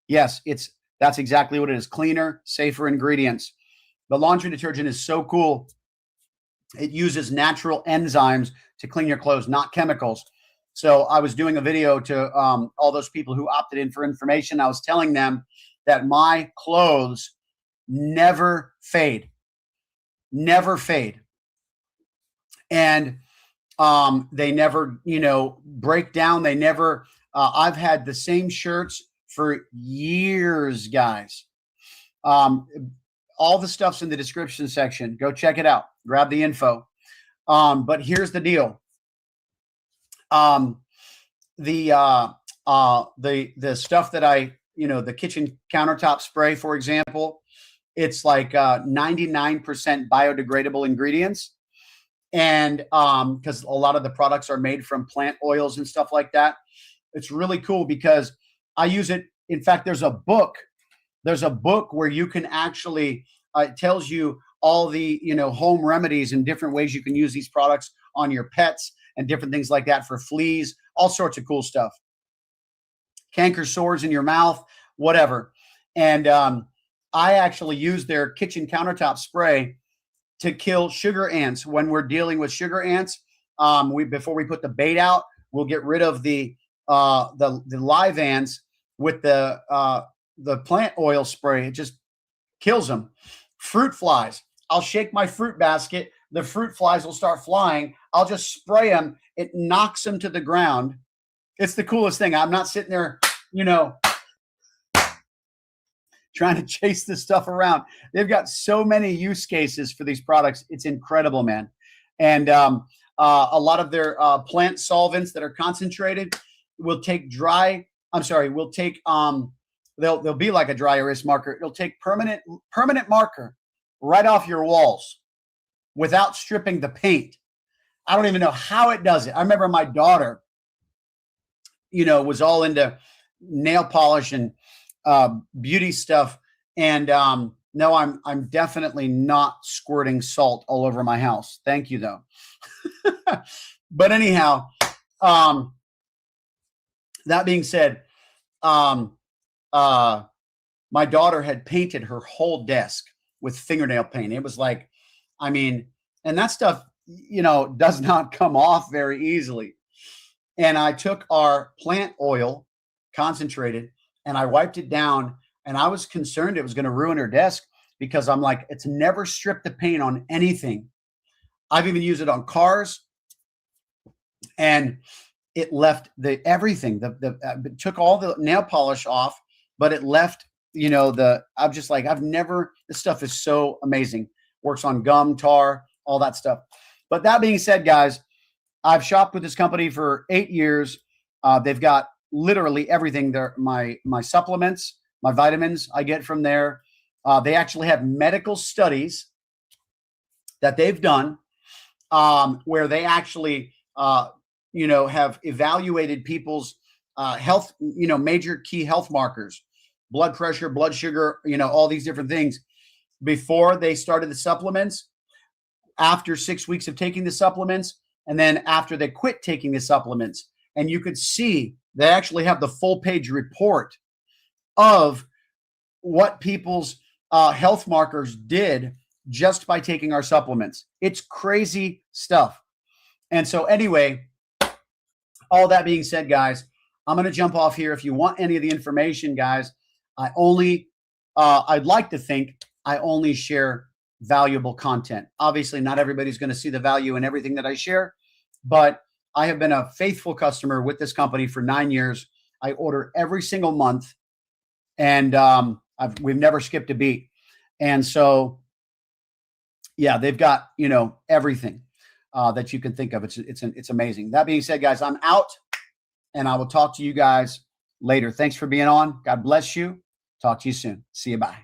Yes, that's exactly what it is. Cleaner, safer ingredients. The laundry detergent is so cool. It uses natural enzymes to clean your clothes, not chemicals. So I was doing a video to all those people who opted in for information. I was telling them that my clothes never fade. Never fade. And they never, break down. They never, I've had the same shirts for years, guys. All the stuff's in the description section. Go check it out. Grab the info. But here's the deal. The stuff that I, the kitchen countertop spray, for example, It's like 99% biodegradable ingredients. And because a lot of the products are made from plant oils and stuff like that. It's really cool because I use it. In fact, there's a book where you can actually, it tells you all the, home remedies and different ways you can use these products on your pets and different things like that for fleas, all sorts of cool stuff. Canker sores in your mouth, whatever. And I actually use their kitchen countertop spray to kill sugar ants. When we're dealing with sugar ants, before we put the bait out, we'll get rid of the live ants with the plant oil spray. It just kills them. Fruit flies. I'll shake my fruit basket. The fruit flies will start flying. I'll just spray them. It knocks them to the ground. It's the coolest thing. I'm not sitting there, trying to chase this stuff around. They've got so many use cases for these products. It's incredible, man. And a lot of their plant solvents that are concentrated will take they'll be like a dry erase marker. It'll take permanent marker right off your walls without stripping the paint. I don't even know how it does it. I remember my daughter, was all into nail polish and beauty stuff. And no, I'm definitely not squirting salt all over my house. Thank you, though. But anyhow, that being said, my daughter had painted her whole desk with fingernail paint. It was like, and that stuff, does not come off very easily. And I took our plant oil concentrated and I wiped it down, and I was concerned it was going to ruin her desk because I'm like, it's never stripped the paint on anything. I've even used it on cars, and it left everything. It took all the nail polish off, but it left, I'm just like, this stuff is so amazing. Works on gum, tar, all that stuff. But that being said, guys, I've shopped with this company for 8 years. They've got literally everything there. My supplements, my vitamins I get from there. They actually have medical studies that they've done where they actually, have evaluated people's health, major key health markers, blood pressure, blood sugar, all these different things before they started the supplements, after 6 weeks of taking the supplements, and then after they quit taking the supplements. And you could see they actually have the full page report of what people's health markers did just by taking our supplements. It's crazy stuff. And so anyway, all that being said, guys, I'm going to jump off here. If you want any of the information, guys, I'd like to think I only share valuable content. Obviously, not everybody's going to see the value in everything that I share, but I have been a faithful customer with this company for 9 years. I order every single month, and we've never skipped a beat. And so, yeah, they've got, everything that you can think of. It's amazing. That being said, guys, I'm out, and I will talk to you guys later. Thanks for being on. God bless you. Talk to you soon. See you. Bye.